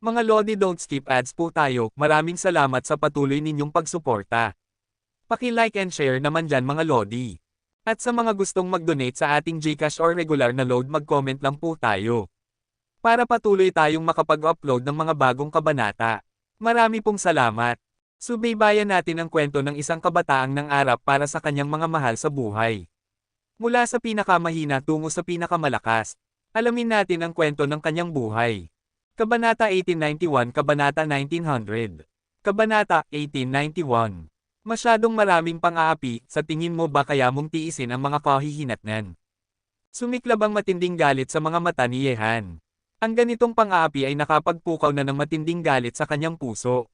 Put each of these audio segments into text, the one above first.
Mga Lodi, don't skip ads po tayo. Maraming salamat sa patuloy ninyong pagsuporta. Paki-like and share naman dyan mga Lodi. At sa mga gustong mag-donate sa ating GCash or regular na load, mag-comment lang po tayo. Para patuloy tayong makapag-upload ng mga bagong kabanata. Marami pong salamat. Subaybayan natin ang kwento ng isang kabataang nangarap para sa kanyang mga mahal sa buhay. Mula sa pinakamahina tungo sa pinakamalakas. Alamin natin ang kwento ng kanyang buhay. Kabanata 1891, Kabanata 1900. Kabanata 1891. Masyadong maraming pang-aapi, sa tingin mo ba kaya mong tiisin ang mga kahihinatnan? Sumiklab ang matinding galit sa mga mata ni Yehan. Ang ganitong pang-aapi ay nakapagpukaw na ng matinding galit sa kanyang puso.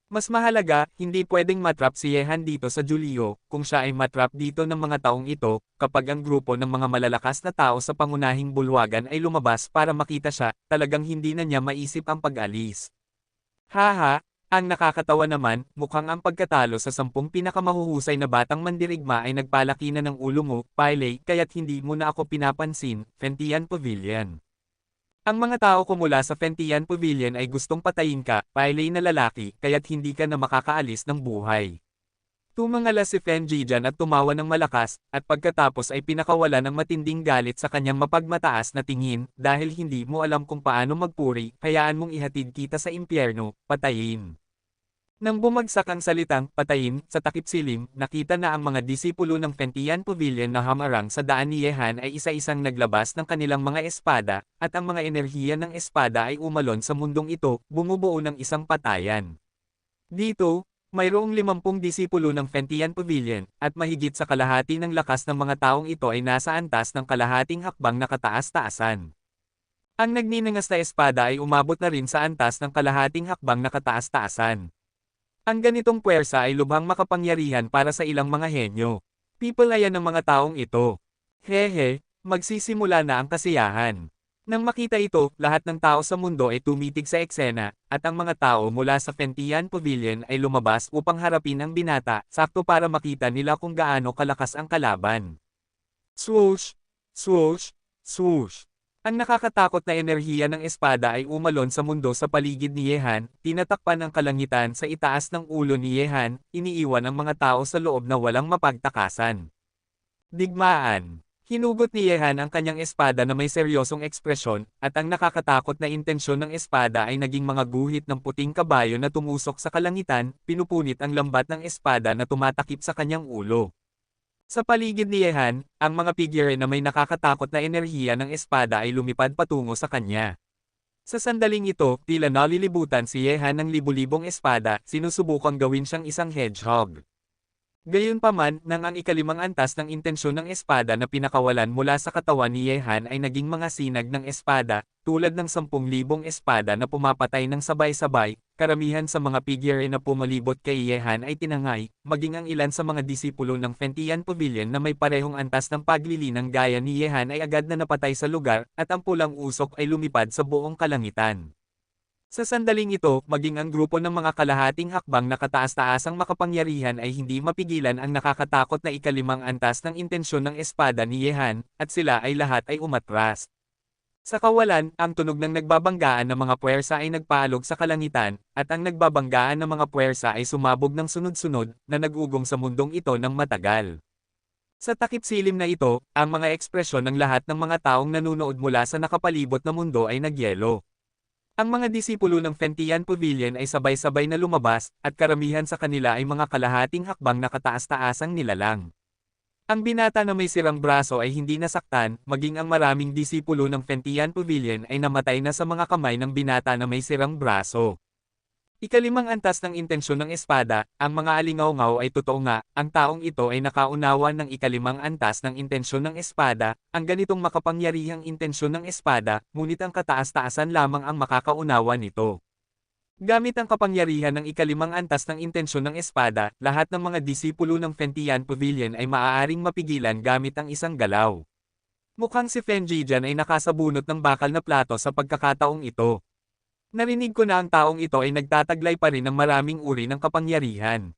Mas mahalaga, hindi pwedeng matrap si Yehan dito sa Julio, kung siya ay matrap dito ng mga taong ito, kapag ang grupo ng mga malalakas na tao sa pangunahing bulwagan ay lumabas para makita siya, talagang hindi na niya maisip ang pag-alis. Haha, ang nakakatawa naman, mukhang ang pagkatalo sa 10 pinakamahuhusay na batang mandirigma ay nagpalaki na ng ulo mo, Piley, kaya't hindi mo na ako pinapansin, Fentian Pavilion. Ang mga tao ko mula sa Fentian Pavilion ay gustong patayin ka, Piley na lalaki, kaya't hindi ka na makakaalis ng buhay. Tumangala si Fenjijan at tumawa ng malakas, at pagkatapos ay pinakawala ng matinding galit sa kanyang mapagmataas na tingin, dahil hindi mo alam kung paano magpuri, hayaan mong ihatid kita sa impyerno, patayin. Nang bumagsak ang salitang patayin sa takip silim, nakita na ang mga disipulo ng Fentian Pavilion na hamarang sa daan ni Yehan ay isa-isang naglabas ng kanilang mga espada, at ang mga enerhiya ng espada ay umalon sa mundong ito, bumubuo ng isang patayan. Dito, mayroong 50 disipulo ng Fentian Pavilion, at mahigit sa kalahati ng lakas ng mga taong ito ay nasa antas ng kalahating hakbang na kataas-taasan. Ang nagninangas na espada ay umabot na rin sa antas ng kalahating hakbang na kataas-taasan. Ang ganitong puwersa ay lubhang makapangyarihan para sa ilang mga henyo. People ayan ng mga taong ito. Hehe, magsisimula na ang kasiyahan. Nang makita ito, lahat ng tao sa mundo ay tumitig sa eksena, at ang mga tao mula sa Fentian Pavilion ay lumabas upang harapin ang binata, sakto para makita nila kung gaano kalakas ang kalaban. Swoosh! Swoosh! Swoosh! Ang nakakatakot na enerhiya ng espada ay umalon sa mundo sa paligid ni Yehan, tinatakpan ang kalangitan sa itaas ng ulo ni Yehan, iniiwan ang mga tao sa loob na walang mapagtakasan. Digmaan. Hinugot ni Yehan ang kanyang espada na may seryosong ekspresyon, at ang nakakatakot na intensyon ng espada ay naging mga guhit ng puting kabayo na tumusok sa kalangitan, pinupunit ang lambat ng espada na tumatakip sa kanyang ulo. Sa paligid ni Yehan, ang mga figure na may nakakatakot na enerhiya ng espada ay lumipad patungo sa kanya. Sa sandaling ito, tila nalilibutan si Yehan ng libu-libong espada, sinusubukang gawin siyang isang hedgehog. Gayunpaman, nang ang ikalimang antas ng intensyon ng espada na pinakawalan mula sa katawan ni Yehan ay naging mga sinag ng espada, tulad ng 10,000 espada na pumapatay ng sabay-sabay, karamihan sa mga figure na pumalibot kay Yehan ay tinangay, maging ang ilan sa mga disipulo ng Fentian Pavilion na may parehong antas ng paglilinang gaya ni Yehan ay agad na napatay sa lugar, at ang pulang usok ay lumipad sa buong kalangitan. Sa sandaling ito, maging ang grupo ng mga kalahating hakbang na kataas-taasang makapangyarihan ay hindi mapigilan ang nakakatakot na ikalimang antas ng intensyon ng espada ni Yehan, at sila ay lahat ay umatras. Sa kawalan, ang tunog ng nagbabanggaan ng mga puwersa ay nagpaalog sa kalangitan, at ang nagbabanggaan ng mga puwersa ay sumabog ng sunod-sunod, na nag-ugong sa mundong ito ng matagal. Sa takip silim na ito, ang mga ekspresyon ng lahat ng mga taong nanunood mula sa nakapalibot na mundo ay nagyelo. Ang mga disipulo ng Fentian Pavilion ay sabay-sabay na lumabas, at karamihan sa kanila ay mga kalahating hakbang na kataas-taasang nilalang. Ang binata na may sirang braso ay hindi nasaktan, maging ang maraming disipulo ng Fentian Pavilion ay namatay na sa mga kamay ng binata na may sirang braso. Ikalimang antas ng intensyon ng espada, ang mga alingaw-ngaw ay totoo nga, ang taong ito ay nakaunawa ng ikalimang antas ng intensyon ng espada, ang ganitong makapangyarihang intensyon ng espada, ngunit ang kataas-taasan lamang ang makakaunawa nito. Gamit ang kapangyarihan ng ikalimang antas ng intensyon ng espada, lahat ng mga disipulo ng Fentian Pavilion ay maaaring mapigilan gamit ang isang galaw. Mukhang si Fenjijan ay nakasabunot ng bakal na plato sa pagkakataong ito. Narinig ko na ang taong ito ay nagtataglay pa rin ng maraming uri ng kapangyarihan.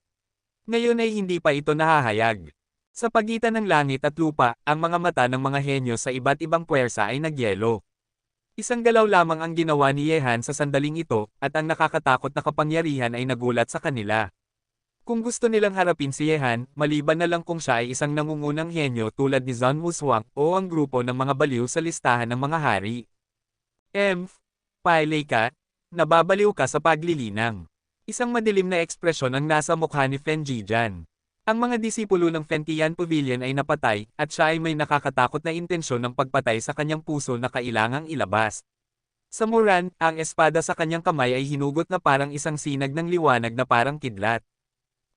Ngayon ay hindi pa ito nahahayag. Sa pagitan ng langit at lupa, ang mga mata ng mga henyo sa iba't ibang puwersa ay nagyelo. Isang galaw lamang ang ginawa ni Yehan sa sandaling ito, at ang nakakatakot na kapangyarihan ay nagulat sa kanila. Kung gusto nilang harapin si Yehan, maliban na lang kung siya ay isang nangungunang henyo tulad ni Zhang Wushuang o ang grupo ng mga baliw sa listahan ng mga hari. Pailay ka? Nababaliw ka sa paglilinang. Isang madilim na ekspresyon ang nasa mukha ni Fen Jijan. Ang mga disipulo ng Fentian Pavilion ay napatay, at siya ay may nakakatakot na intensyon ng pagpatay sa kanyang puso na kailangang ilabas. Sa Muran, ang espada sa kanyang kamay ay hinugot na parang isang sinag ng liwanag na parang kidlat.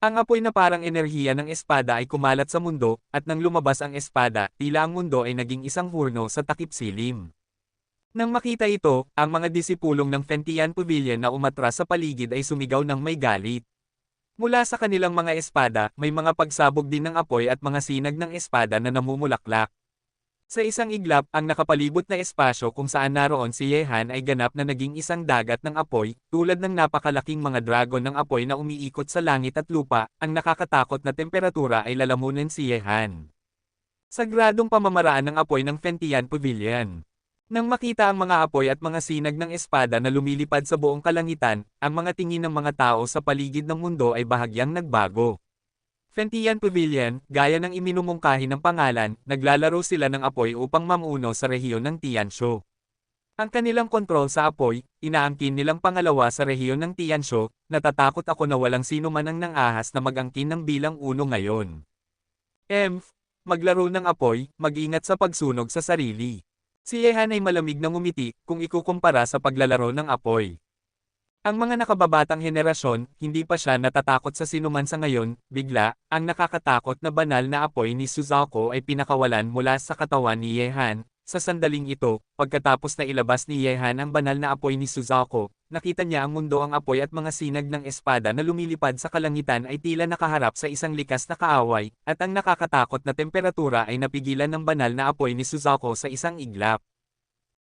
Ang apoy na parang enerhiya ng espada ay kumalat sa mundo, at nang lumabas ang espada, tila ang mundo ay naging isang hurno sa takip silim. Nang makita ito, ang mga disipulong ng Fentian Pavilion na umatras sa paligid ay sumigaw ng may galit. Mula sa kanilang mga espada, may mga pagsabog din ng apoy at mga sinag ng espada na namumulaklak. Sa isang iglap, ang nakapalibot na espasyo kung saan naroon si Yehan ay ganap na naging isang dagat ng apoy, tulad ng napakalaking mga dragon ng apoy na umiikot sa langit at lupa. Ang nakakatakot na temperatura ay lalamunin si Yehan. Sagradong pamamaraan ng apoy ng Fentian Pavilion. Nang makita ang mga apoy at mga sinag ng espada na lumilipad sa buong kalangitan, ang mga tingin ng mga tao sa paligid ng mundo ay bahagyang nagbago. Fentian Pavilion, gaya ng iminumungkahi ng pangalan, naglalaro sila ng apoy upang mamuno sa rehiyon ng Tianshu. Ang kanilang kontrol sa apoy, inaangkin nilang pangalawa sa rehiyon ng Tianshu. Natatakot ako na walang sino man ang nang-ahas na mag-angkin ng bilang 1 ngayon. Maglaro ng apoy, mag-ingat sa pagsunog sa sarili. Si Yehan ay malamig na ngumiti kung ikukumpara sa paglalaro ng apoy. Ang mga nakababatang henerasyon, hindi pa siya natatakot sa sinuman sa ngayon. Bigla, ang nakakatakot na banal na apoy ni Suzuko ay pinakawalan mula sa katawan ni Yehan. Sa sandaling ito, pagkatapos na ilabas ni Yehan ang banal na apoy ni Suzuko, nakita niya ang mundo ang apoy at mga sinag ng espada na lumilipad sa kalangitan ay tila nakaharap sa isang likas na kaaway, at ang nakakatakot na temperatura ay napigilan ng banal na apoy ni Suzuko sa isang iglap.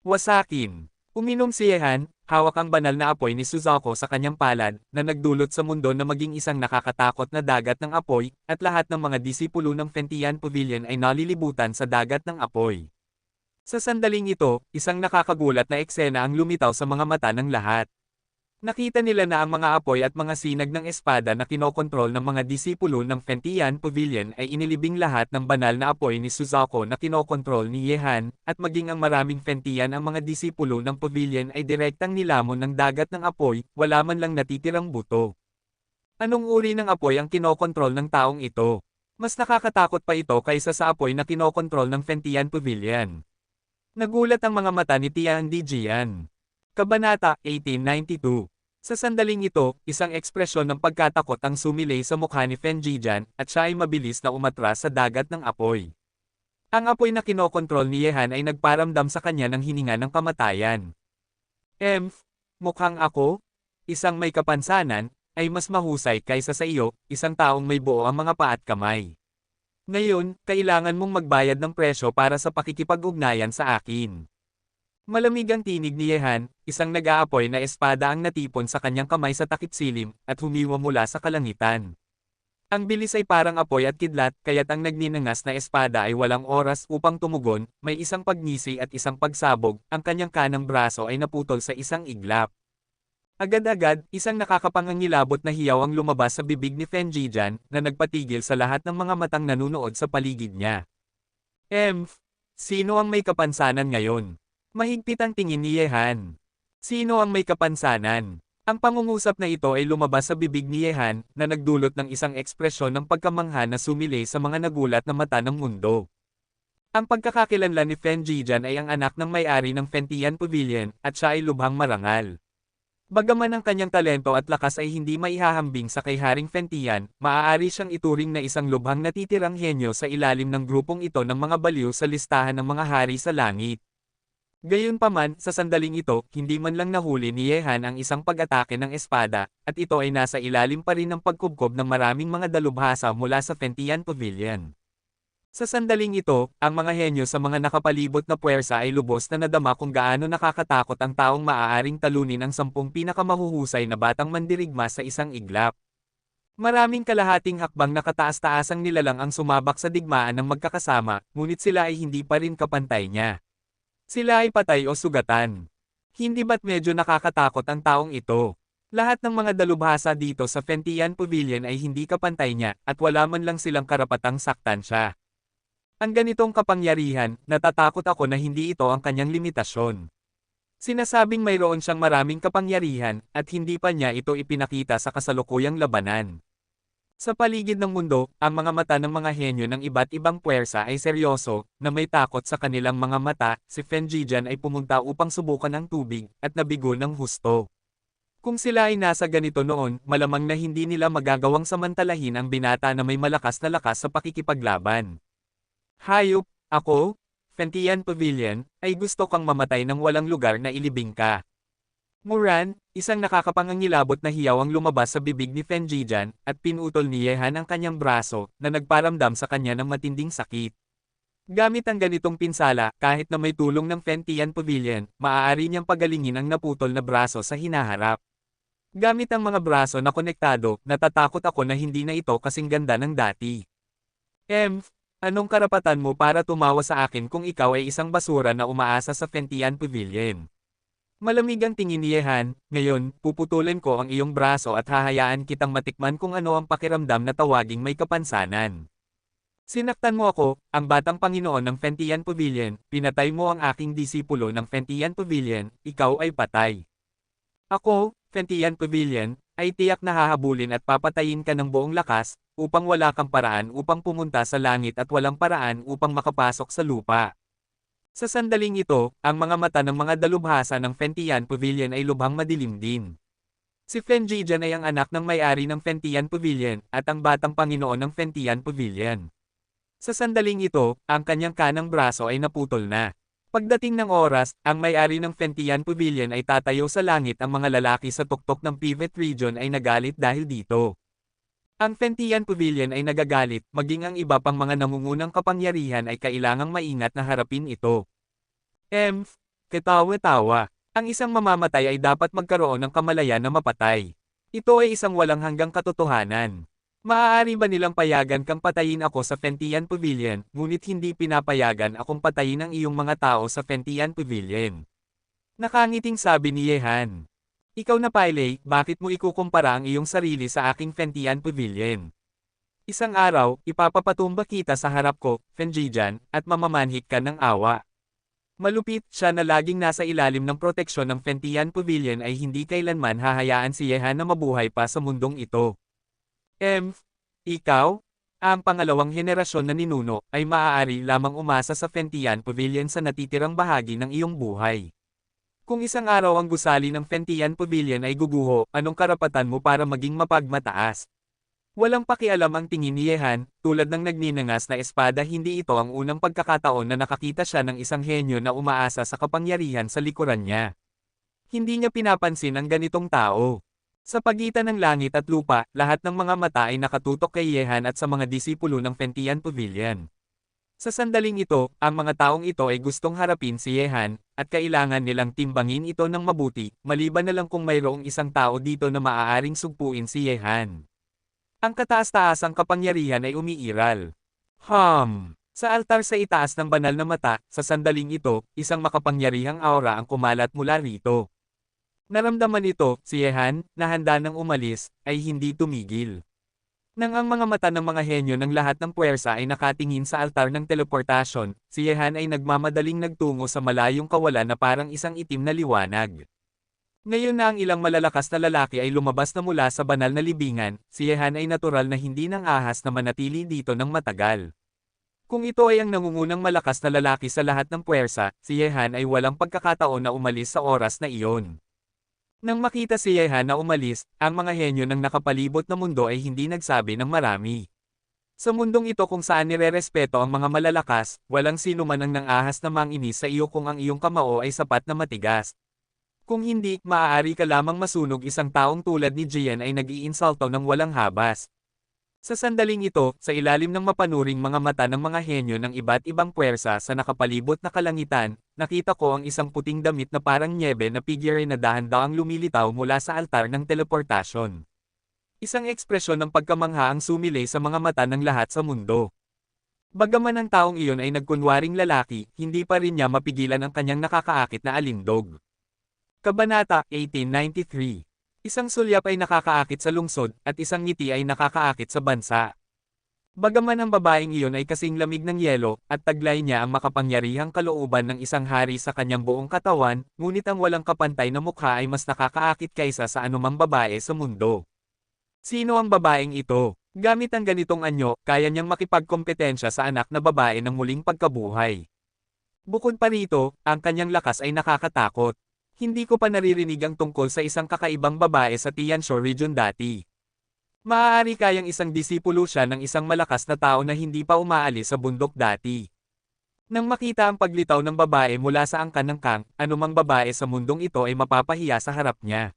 Wasakin. Uminom si Yehan, hawak ang banal na apoy ni Suzuko sa kanyang palad, na nagdulot sa mundo na maging isang nakakatakot na dagat ng apoy, at lahat ng mga disipulo ng Fentian Pavilion ay nalilibutan sa dagat ng apoy. Sa sandaling ito, isang nakakagulat na eksena ang lumitaw sa mga mata ng lahat. Nakita nila na ang mga apoy at mga sinag ng espada na kinokontrol ng mga disipulo ng Fentian Pavilion ay inilibing lahat ng banal na apoy ni Suzuko na kinokontrol ni Yehan, at maging ang maraming Fentian ang mga disipulo ng Pavilion ay direktang nilamon ng dagat ng apoy, wala man lang natitirang buto. Anong uri ng apoy ang kinokontrol ng taong ito? Mas nakakatakot pa ito kaysa sa apoy na kinokontrol ng Fentian Pavilion. Nagulat ang mga mata ni Tian Dijian. Kabanata 1892. Sa sandaling ito, isang ekspresyon ng pagkatakot ang sumilay sa mukha ni Fen Jijan, at siya ay mabilis na umatras sa dagat ng apoy. Ang apoy na kinokontrol ni Yehan ay nagparamdam sa kanya ng hininga ng kamatayan. Mukhang ako, isang may kapansanan, ay mas mahusay kaysa sa iyo, isang taong may buo ang mga paa at kamay. Ngayon, kailangan mong magbayad ng presyo para sa pakikipag-ugnayan sa akin. Malamig ang tinig ni Yehan, isang nag-aapoy na espada ang natipon sa kanyang kamay sa takip silim, at humiwa mula sa kalangitan. Ang bilis ay parang apoy at kidlat, kaya't ang nagninangas na espada ay walang oras upang tumugon, may isang pagngisi at isang pagsabog, ang kanyang kanang braso ay naputol sa isang iglap. Agad-agad, isang nakakapangangilabot na hiyaw ang lumabas sa bibig ni Fen Jijan, na nagpatigil sa lahat ng mga matang nanunood sa paligid niya. Sino ang may kapansanan ngayon? Mahigpit ang tingin ni Yehan. Sino ang may kapansanan? Ang pangungusap na ito ay lumabas sa bibig ni Yehan, na nagdulot ng isang ekspresyon ng pagkamangha na sumilay sa mga nagulat na mata ng mundo. Ang pagkakakilanlan ni Fen Jijan ay ang anak ng may-ari ng Fentian Pavilion, at siya ay lubhang marangal. Bagaman ang kanyang talento at lakas ay hindi maihahambing sa kay Haring Fentian, maaari siyang ituring na isang lubhang natitirang henyo sa ilalim ng grupong ito ng mga baliw sa listahan ng mga hari sa langit. Gayunpaman, sa sandaling ito, hindi man lang nahuli ni Yehan ang isang pag-atake ng espada, at ito ay nasa ilalim pa rin ng pagkubkob ng maraming mga dalubhasa mula sa Fentian Pavilion. Sa sandaling ito, ang mga henyo sa mga nakapalibot na puwersa ay lubos na nadama kung gaano nakakatakot ang taong maaaring talunin ang 10 pinakamahuhusay na batang mandirigma sa isang iglap. Maraming kalahating hakbang na kataas-taasang nilalang ang sumabak sa digmaan ng magkakasama, ngunit sila ay hindi pa rin kapantay niya. Sila ay patay o sugatan. Hindi ba't medyo nakakatakot ang taong ito? Lahat ng mga dalubhasa dito sa Fentian Pavilion ay hindi kapantay niya, at wala man lang silang karapatang saktan siya. Ang ganitong kapangyarihan, natatakot ako na hindi ito ang kanyang limitasyon. Sinasabing mayroon siyang maraming kapangyarihan, at hindi pa niya ito ipinakita sa kasalukuyang labanan. Sa paligid ng mundo, ang mga mata ng mga henyo ng iba't ibang puwersa ay seryoso, na may takot sa kanilang mga mata. Si Fenjijan ay pumunta upang subukan ang tubig, at nabigo ng husto. Kung sila ay nasa ganito noon, malamang na hindi nila magagawang samantalahin ang binata na may malakas na lakas sa pakikipaglaban. Hayop, ako, Fentian Pavilion, ay gusto kang mamatay ng walang lugar na ilibing ka. Muran, isang nakakapangangilabot na hiyaw ang lumabas sa bibig ni Fenjijan, at pinutol ni Yehan ang kanyang braso, na nagparamdam sa kanya ng matinding sakit. Gamit ang ganitong pinsala, kahit na may tulong ng Fentian Pavilion, maaari niyang pagalingin ang naputol na braso sa hinaharap. Gamit ang mga braso na konektado, natatakot ako na hindi na ito kasing ganda ng dati. Anong karapatan mo para tumawa sa akin kung ikaw ay isang basura na umaasa sa Fentian Pavilion? Malamig ang tingin ni Yehan. Ngayon, puputulin ko ang iyong braso at hahayaan kitang matikman kung ano ang pakiramdam na tawaging may kapansanan. Sinaktan mo ako, ang batang Panginoon ng Fentian Pavilion, pinatay mo ang aking disipulo ng Fentian Pavilion, ikaw ay patay. Ako, Fentian Pavilion, ay tiyak na hahabulin at papatayin ka ng buong lakas, upang wala kang paraan upang pumunta sa langit at walang paraan upang makapasok sa lupa. Sa sandaling ito, ang mga mata ng mga dalubhasa ng Fentian Pavilion ay lubhang madilim din. Si Fenjijan ay ang anak ng may-ari ng Fentian Pavilion, at ang batang Panginoon ng Fentian Pavilion. Sa sandaling ito, ang kanyang kanang braso ay naputol na. Pagdating ng oras, ang may-ari ng Fentian Pavilion ay tatayo sa langit. Ang mga lalaki sa tuktok ng Pivot Region ay nagalit dahil dito. Ang Fentian Pavilion ay nagagalit, maging ang iba pang mga nangungunang kapangyarihan ay kailangang maingat na harapin ito. Ketawa-tawa. Ang isang mamamatay ay dapat magkaroon ng kamalayan na mapatay. Ito ay isang walang hanggang katotohanan. Maaari ba nilang payagan kang patayin ako sa Fentian Pavilion, ngunit hindi pinapayagan akong patayin ang iyong mga tao sa Fentian Pavilion? Nakangiting sabi ni Yehan. Ikaw na Pyle, bakit mo ikukumpara ang iyong sarili sa aking Fentian Pavilion? Isang araw, ipapapatumba kita sa harap ko, Fenjijan, at mamamanhik ka ng awa. Malupit siya na laging nasa ilalim ng proteksyon ng Fentian Pavilion ay hindi kailanman hahayaan si Yehan na mabuhay pa sa mundong ito. Ikaw, ang pangalawang henerasyon na ninuno, ay maaari lamang umasa sa Fentian Pavilion sa natitirang bahagi ng iyong buhay. Kung isang araw ang gusali ng Fentian Pavilion ay guguho, anong karapatan mo para maging mapagmataas? Walang pakialam ang tingin ni Yehan, tulad ng nagninangas na espada. Hindi ito ang unang pagkakataon na nakakita siya ng isang henyo na umaasa sa kapangyarihan sa likuran niya. Hindi niya pinapansin ang ganitong tao. Sa pagitan ng langit at lupa, lahat ng mga mata ay nakatutok kay Yehan at sa mga disipulo ng Fentian Pavilion. Sa sandaling ito, ang mga taong ito ay gustong harapin si Yehan, at kailangan nilang timbangin ito ng mabuti, maliban na lang kung mayroong isang tao dito na maaaring sugpuin si Yehan. Ang kataas-taasang kapangyarihan ay umiiral. Sa altar sa itaas ng banal na mata, sa sandaling ito, isang makapangyarihang aura ang kumalat mula rito. Naramdaman ito, si Yehan, na handa nang umalis, ay hindi tumigil. Nang ang mga mata ng mga henyo ng lahat ng puwersa ay nakatingin sa altar ng teleportasyon, si Yehan ay nagmamadaling nagtungo sa malayong kawalan na parang isang itim na liwanag. Ngayon na ang ilang malalakas na lalaki ay lumabas na mula sa banal na libingan, si Yehan ay natural na hindi nang ahas na manatili dito ng matagal. Kung ito ay ang nangungunang malakas na lalaki sa lahat ng puwersa, si Yehan ay walang pagkakataon na umalis sa oras na iyon. Nang makita si Yehan na umalis, ang mga henyo ng nakapalibot na mundo ay hindi nagsabi ng marami. Sa mundong ito kung saan nirerespeto ang mga malalakas, walang sino man ang nang-ahas na manginis sa iyo kung ang iyong kamao ay sapat na matigas. Kung hindi, maaari ka lamang masunog. Isang taong tulad ni Jian ay nag-iinsulto ng walang habas. Sa sandaling ito, sa ilalim ng mapanuring mga mata ng mga henyo ng iba't ibang puwersa sa nakapalibot na kalangitan, nakita ko ang isang puting damit na parang nyebe na figure na dahan-daang lumilitaw mula sa altar ng teleportasyon. Isang ekspresyon ng pagkamangha ang sumilay sa mga mata ng lahat sa mundo. Bagaman ang taong iyon ay nagkunwaring lalaki, hindi pa rin niya mapigilan ang kanyang nakakaakit na alindog. Kabanata 1893. Isang sulyap ay nakakaakit sa lungsod, at isang ngiti ay nakakaakit sa bansa. Bagaman ang babaeng iyon ay kasing lamig ng yelo, at taglay niya ang makapangyarihang kalooban ng isang hari sa kanyang buong katawan, ngunit ang walang kapantay na mukha ay mas nakakaakit kaysa sa anumang babae sa mundo. Sino ang babaeng ito? Gamit ang ganitong anyo, kaya niyang makipagkompetensya sa anak na babae ng muling pagkabuhay. Bukod pa rito, ang kanyang lakas ay nakakatakot. Hindi ko pa naririnig ang tungkol sa isang kakaibang babae sa Tianshu region dati. Maaari kayang isang disipulo siya ng isang malakas na tao na hindi pa umaalis sa bundok dati. Nang makita ang paglitaw ng babae mula sa angkan ng Kang, anumang babae sa mundong ito ay mapapahiya sa harap niya.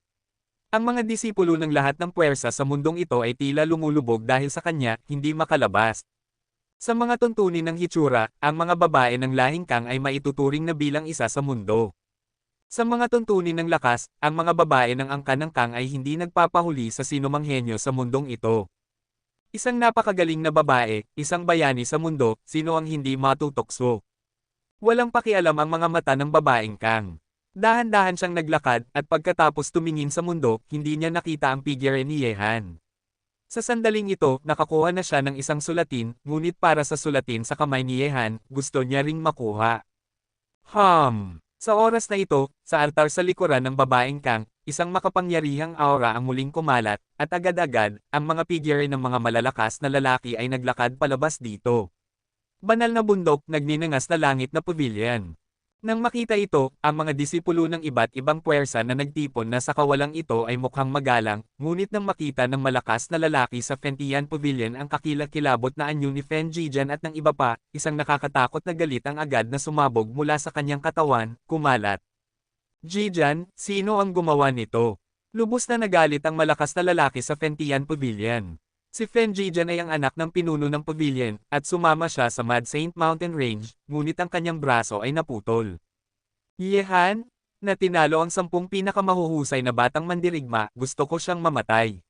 Ang mga disipulo ng lahat ng puwersa sa mundong ito ay tila lumulubog dahil sa kanya, hindi makalabas. Sa mga tuntunin ng hitsura, ang mga babae ng lahing Kang ay maituturing na bilang isa sa mundo. Sa mga tuntunin ng lakas, ang mga babae ng angkan ng Kang ay hindi nagpapahuli sa sinumang henyo sa mundong ito. Isang napakagaling na babae, isang bayani sa mundo, sino ang hindi matutokso. Walang pakialam ang mga mata ng babaeng Kang. Dahan-dahan siyang naglakad, at pagkatapos tumingin sa mundo, hindi niya nakita ang figure ni Yehan. Sa sandaling ito, nakakuha na siya ng isang sulatin, ngunit para sa sulatin sa kamay ni Yehan, gusto niya ring makuha. Sa oras na ito, sa altar sa likuran ng babaeng Kang, isang makapangyarihang aura ang muling kumalat, at agad-agad, ang mga figure ng mga malalakas na lalaki ay naglakad palabas dito. Banal na bundok, nagninangas na langit na pavilion. Nang makita ito, ang mga disipulo ng iba't ibang puwersa na nagtipon na sa kawalang ito ay mukhang magalang, ngunit nang makita ng malakas na lalaki sa Fentian Pavilion ang kakilakilabot na anyo ni Fen Jijan at ng iba pa, isang nakakatakot na galit ang agad na sumabog mula sa kanyang katawan, kumalat. Jijan, sino ang gumawa nito? Lubos na nagalit ang malakas na lalaki sa Fentian Pavilion. Si Fen Jijan ay ang anak ng pinuno ng pavilion, at sumama siya sa Mad Saint Mountain Range, ngunit ang kanyang braso ay naputol. Yehan, na tinalo ang 10 pinakamahuhusay na batang mandirigma, gusto ko siyang mamatay.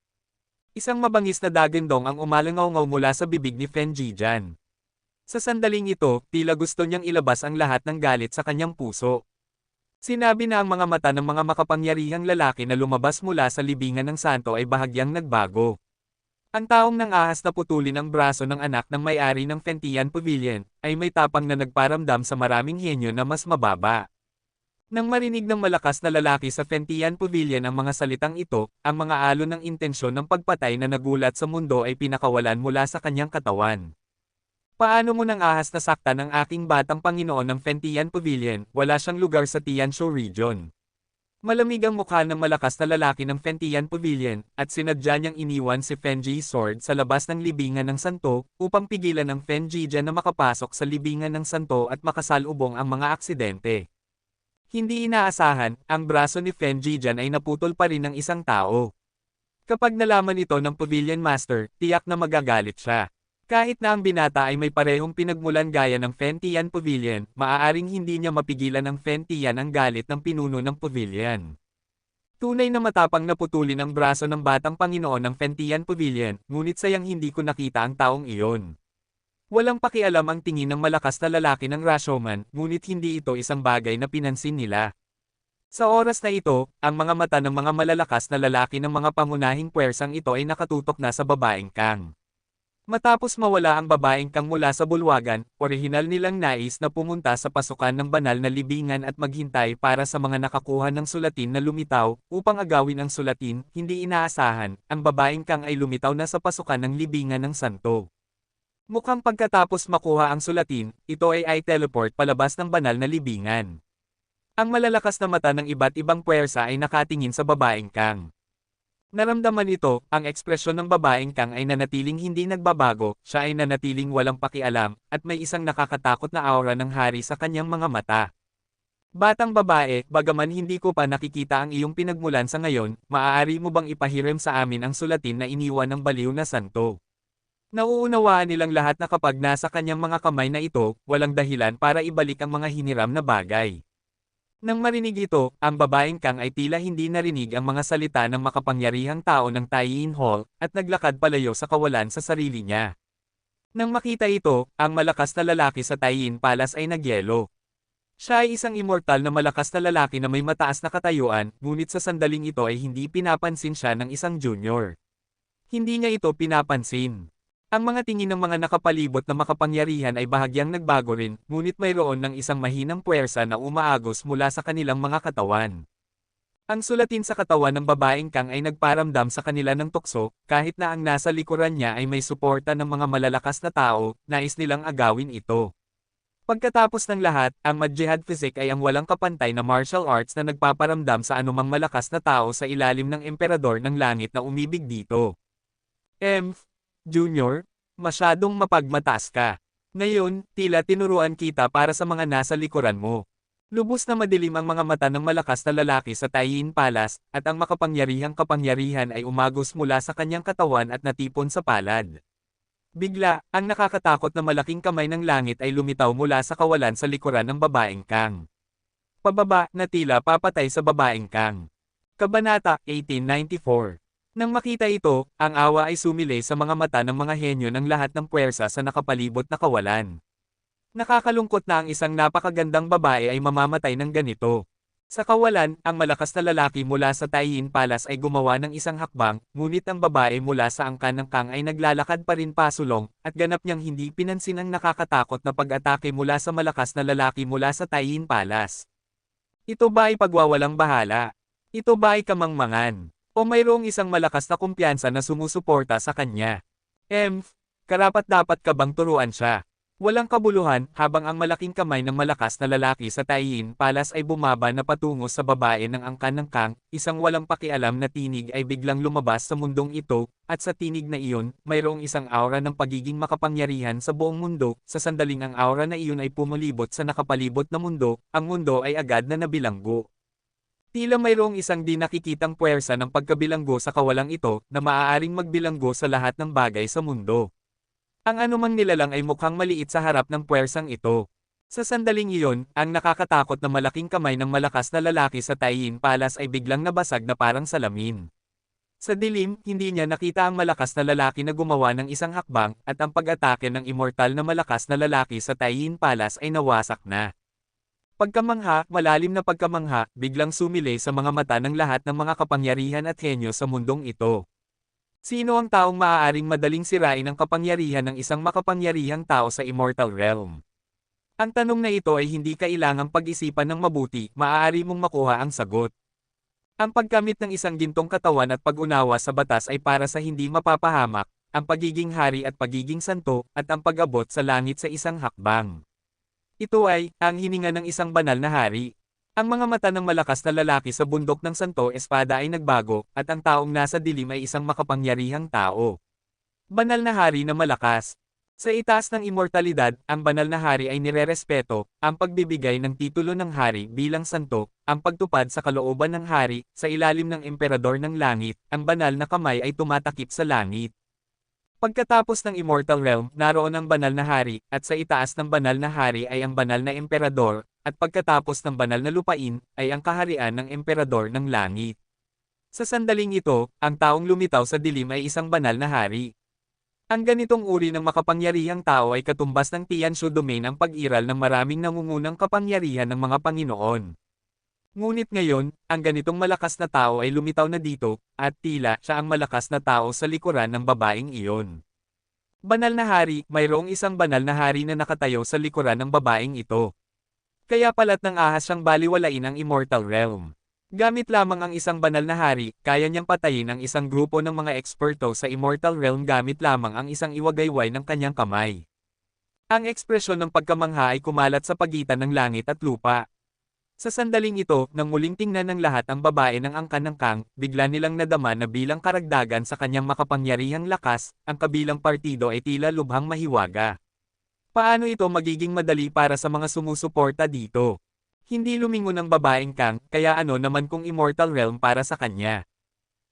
Isang mabangis na dagandong ang umalangaw-ngaw mula sa bibig ni Fen Jijan. Sa sandaling ito, tila gusto niyang ilabas ang lahat ng galit sa kanyang puso. Sinabi na ang mga mata ng mga makapangyarihang lalaki na lumabas mula sa libingan ng santo ay bahagyang nagbago. Ang taong nang ahas na putulin ang braso ng anak ng may-ari ng Fentian Pavilion, ay may tapang na nagparamdam sa maraming henyo na mas mababa. Nang marinig ng malakas na lalaki sa Fentian Pavilion ang mga salitang ito, ang mga alon ng intensyon ng pagpatay na nagulat sa mundo ay pinakawalan mula sa kanyang katawan. Paano mo nang ahas na saktan ang aking batang Panginoon ng Fentian Pavilion? Wala siyang lugar sa Tianshu region. Malamig ang mukha ng malakas na lalaki ng Fentian Pavilion, at sinadya niyang iniwan si Fenji's sword sa labas ng libingan ng santo, upang pigilan ang Fen Jijan na makapasok sa libingan ng santo at makasalubong ang mga aksidente. Hindi inaasahan, ang braso ni Fen Jijan ay naputol pa rin ng isang tao. Kapag nalaman ito ng Pavilion Master, tiyak na magagalit siya. Kahit na ang binata ay may parehong pinagmulan gaya ng Fentian Pavilion, maaaring hindi niya mapigilan ng Fentian ang galit ng pinuno ng Pavilion. Tunay na matapang na putulin ang braso ng batang Panginoon ng Fentian Pavilion, ngunit sayang hindi ko nakita ang taong iyon. Walang pakialam ang tingin ng malakas na lalaki ng Rashomon, ngunit hindi ito isang bagay na pinansin nila. Sa oras na ito, ang mga mata ng mga malalakas na lalaki ng mga pangunahing puwersang ito ay nakatutok na sa babaeng Kang. Matapos mawala ang babaeng Kang mula sa bulwagan, orihinal nilang nais na pumunta sa pasukan ng banal na libingan at maghintay para sa mga nakakuha ng sulatin na lumitaw, upang agawin ang sulatin, hindi inaasahan, ang babaeng Kang ay lumitaw na sa pasukan ng libingan ng santo. Mukhang pagkatapos makuha ang sulatin, ito ay teleport palabas ng banal na libingan. Ang malalakas na mata ng iba't ibang puwersa ay nakatingin sa babaeng Kang. Naramdaman nito, ang ekspresyon ng babaeng Kang ay nanatiling hindi nagbabago, siya ay nanatiling walang pakialam, at may isang nakakatakot na aura ng hari sa kanyang mga mata. Batang babae, bagaman hindi ko pa nakikita ang iyong pinagmulan sa ngayon, maaari mo bang ipahiram sa amin ang sulatin na iniwan ng baliw na santo? Nauunawaan nilang lahat na kapag nasa kanyang mga kamay na ito, walang dahilan para ibalik ang mga hiniram na bagay. Nang marinig ito, ang babaeng Kang ay tila hindi narinig ang mga salita ng makapangyarihang tao ng Taiyin Hall, at naglakad palayo sa kawalan sa sarili niya. Nang makita ito, ang malakas na lalaki sa Taiyin Palace ay nagyelo. Siya ay isang immortal na malakas na lalaki na may mataas na katayuan, ngunit sa sandaling ito ay hindi pinapansin siya ng isang junior. Hindi niya ito pinapansin. Ang mga tingin ng mga nakapalibot na makapangyarihan ay bahagyang nagbago rin, ngunit mayroon ng isang mahinang puwersa na umaagos mula sa kanilang mga katawan. Ang sulatin sa katawan ng babaeng Kang ay nagparamdam sa kanila ng tukso, kahit na ang nasa likuran niya ay may suporta ng mga malalakas na tao, nais nilang agawin ito. Pagkatapos ng lahat, ang Mad-Jihad Physique ay ang walang kapantay na martial arts na nagpaparamdam sa anumang malakas na tao sa ilalim ng Emperador ng Langit na umibig dito. Junior, masyadong mapagmataas ka. Ngayon, tila tinuruan kita para sa mga nasa likuran mo. Lubos na madilim ang mga mata ng malakas na lalaki sa Taiyin Palace, at ang makapangyarihang kapangyarihan ay umagos mula sa kanyang katawan at natipon sa palad. Bigla, ang nakakatakot na malaking kamay ng langit ay lumitaw mula sa kawalan sa likuran ng babaeng Kang. Pababa na tila papatay sa babaeng Kang. Kabanata 1894. Nang makita ito, ang awa ay sumilay sa mga mata ng mga henyo ng lahat ng puwersa sa nakapalibot na kawalan. Nakakalungkot na ang isang napakagandang babae ay mamamatay ng ganito. Sa kawalan, ang malakas na lalaki mula sa Taiyin Palace ay gumawa ng isang hakbang, ngunit ang babae mula sa angkan ng Kang ay naglalakad pa rin pasulong, at ganap niyang hindi pinansin ang nakakatakot na pag-atake mula sa malakas na lalaki mula sa Taiyin Palace. Ito ba ay pagwawalang bahala? Ito ba ay kamangmangan? O mayroong isang malakas na kumpiyansa na sumusuporta sa kanya? Karapat-dapat ka bang turuan siya? Walang kabuluhan, habang ang malaking kamay ng malakas na lalaki sa Taiyin Palace ay bumaba na patungo sa babae ng angkan ng Kang, isang walang pakialam na tinig ay biglang lumabas sa mundong ito, at sa tinig na iyon, mayroong isang aura ng pagiging makapangyarihan sa buong mundo. Sa sandaling ang aura na iyon ay pumulibot sa nakapalibot na mundo, ang mundo ay agad na nabilanggo. Tila mayroong isang di nakikitang puwersa ng pagkabilanggo sa kawalang ito na maaaring magbilanggo sa lahat ng bagay sa mundo. Ang anumang nilalang ay mukhang maliit sa harap ng puwersang ito. Sa sandaling iyon, ang nakakatakot na malaking kamay ng malakas na lalaki sa Taiyin Palace ay biglang nabasag na parang salamin. Sa dilim, hindi niya nakita ang malakas na lalaki na gumawa ng isang hakbang, at ang pag-atake ng immortal na malakas na lalaki sa Taiyin Palace ay nawasak na. Pagkamangha, malalim na pagkamangha, biglang sumilay sa mga mata ng lahat ng mga kapangyarihan at henyo sa mundong ito. Sino ang taong maaaring madaling sirain ang kapangyarihan ng isang makapangyarihang tao sa Immortal Realm? Ang tanong na ito ay hindi kailangang pag-isipan ng mabuti, maaari mong makuha ang sagot. Ang pagkamit ng isang gintong katawan at pag-unawa sa batas ay para sa hindi mapapahamak, ang pagiging hari at pagiging santo, at ang pag-abot sa langit sa isang hakbang. Ito ay, ang hininga ng isang banal na hari. Ang mga mata ng malakas na lalaki sa bundok ng Santo Espada ay nagbago, at ang taong nasa dilim ay isang makapangyarihang tao. Banal na hari na malakas. Sa itaas ng immortalidad, ang banal na hari ay nirerespeto, ang pagbibigay ng titulo ng hari bilang santo, ang pagtupad sa kalooban ng hari, sa ilalim ng emperador ng langit, ang banal na kamay ay tumatakip sa langit. Pagkatapos ng Immortal Realm, naroon ang banal na hari, at sa itaas ng banal na hari ay ang banal na emperador, at pagkatapos ng banal na lupain, ay ang kaharian ng emperador ng langit. Sa sandaling ito, ang taong lumitaw sa dilim ay isang banal na hari. Ang ganitong uri ng makapangyarihang tao ay katumbas ng Tianshu domain ang pag-iral ng maraming nangungunang kapangyarihan ng mga Panginoon. Ngunit ngayon, ang ganitong malakas na tao ay lumitaw na dito, at tila siya ang malakas na tao sa likuran ng babaeng iyon. Banal na hari, mayroong isang banal na hari na nakatayo sa likuran ng babaeng ito. Kaya pala't nang ahas siyang baliwalain ang Immortal Realm. Gamit lamang ang isang banal na hari, kaya niyang patayin ang isang grupo ng mga eksperto sa Immortal Realm gamit lamang ang isang iwagayway ng kanyang kamay. Ang ekspresyon ng pagkamangha ay kumalat sa pagitan ng langit at lupa. Sa sandaling ito, nang muling tingnan ng lahat ang babae ng angkan ng Kang, bigla nilang nadama na bilang karagdagan sa kanyang makapangyarihang lakas, ang kabilang partido ay tila lubhang mahiwaga. Paano ito magiging madali para sa mga sumusuporta dito? Hindi lumingon ang babaeng Kang, kaya ano naman kung Immortal Realm para sa kanya?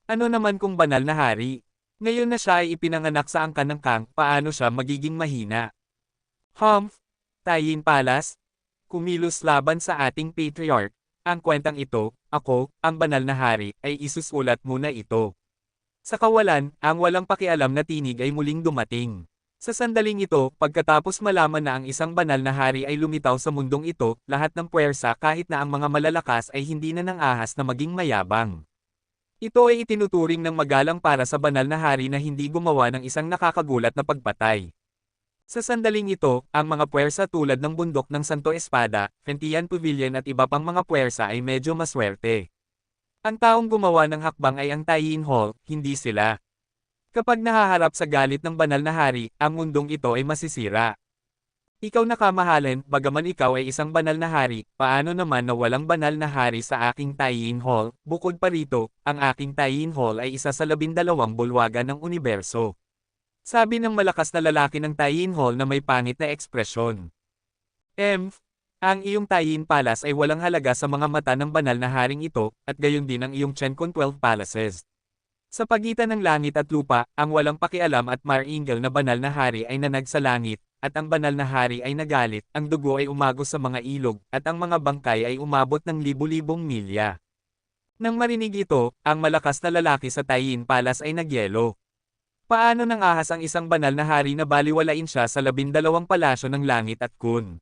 Ano naman kung banal na hari? Ngayon na siya ay ipinanganak sa angkan ng Kang, paano siya magiging mahina? Taiyin Palace? Kumilos laban sa ating patriarch. Ang kwentang ito, ako, ang banal na hari, ay isusulat muna ito. Sa kawalan, ang walang pakialam na tinig ay muling dumating. Sa sandaling ito, pagkatapos malaman na ang isang banal na hari ay lumitaw sa mundong ito, lahat ng puwersa kahit na ang mga malalakas ay hindi na nang ahas na maging mayabang. Ito ay itinuturing ng magalang para sa banal na hari na hindi gumawa ng isang nakakagulat na pagpatay. Sa sandaling ito, ang mga puwersa tulad ng bundok ng Santo Espada, Fentian Pavilion at iba pang mga puwersa ay medyo maswerte. Ang taong gumawa ng hakbang ay ang Taiyin Hall, hindi sila. Kapag nahaharap sa galit ng banal na hari, ang mundong ito ay masisira. Ikaw na kamahalan, bagaman ikaw ay isang banal na hari, paano naman na walang banal na hari sa aking Taiyin Hall? Bukod pa rito, ang aking Taiyin Hall ay isa sa 12 bulwagan ng universo. Sabi ng malakas na lalaki ng Taiyin Hall na may pangit na ekspresyon. Ang iyong Taiyin Palace ay walang halaga sa mga mata ng banal na haring ito, at gayon din ang iyong Chenkon 12 Palaces. Sa pagitan ng langit at lupa, ang walang pakialam at maringel na banal na hari ay nanag sa langit, at ang banal na hari ay nagalit, ang dugo ay umagos sa mga ilog, at ang mga bangkay ay umabot ng libu-libong milya. Nang marinig ito, ang malakas na lalaki sa Taiyin Palace ay nagyelo. Paano nang ahas ang isang banal na hari na baliwalain siya sa 12 palasyo ng langit at kun?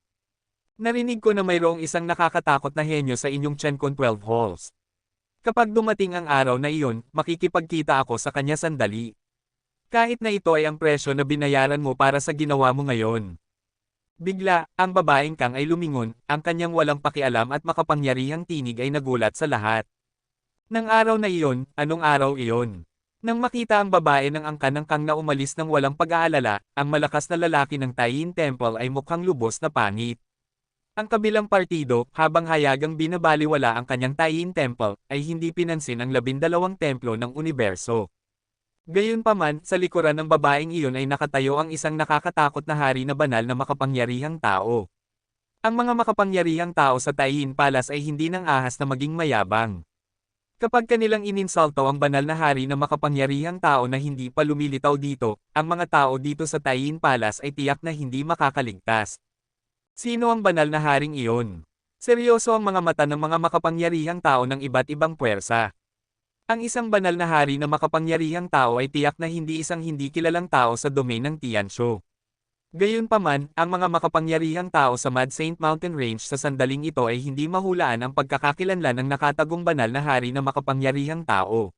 Narinig ko na mayroong isang nakakatakot na henyo sa inyong Chenkon 12 halls. Kapag dumating ang araw na iyon, makikipagkita ako sa kanya sandali. Kahit na ito ay ang presyo na binayaran mo para sa ginawa mo ngayon. Bigla, ang babaeng Kang ay lumingon, ang kanyang walang pakialam at makapangyarihang tinig ay nagulat sa lahat. Nang araw na iyon, anong araw iyon? Nang makita ang babae ng angkan ng Kang na umalis ng walang pag-aalala, ang malakas na lalaki ng Taiyin Temple ay mukhang lubos na pangit. Ang kabilang partido, habang hayagang binabaliwala ang kanyang Taiyin Temple, ay hindi pinansin ang 12 templo ng universo. Gayunpaman, sa likuran ng babaeng iyon ay nakatayo ang isang nakakatakot na hari na banal na makapangyarihang tao. Ang mga makapangyarihang tao sa Taiyin Palace ay hindi nang ahas na maging mayabang. Kapag kanilang ininsulto ang banal na hari na makapangyarihang tao na hindi pa lumilitaw dito, ang mga tao dito sa Taiyin Palace ay tiyak na hindi makakaligtas. Sino ang banal na haring iyon? Seryoso ang mga mata ng mga makapangyarihang tao ng iba't ibang puwersa. Ang isang banal na hari na makapangyarihang tao ay tiyak na hindi isang hindi kilalang tao sa domain ng Tianshu. Gayunpaman, ang mga makapangyarihang tao sa Mad Saint Mountain Range sa sandaling ito ay hindi mahulaan ang pagkakakilanlan ng nakatagong banal na hari na makapangyarihang tao.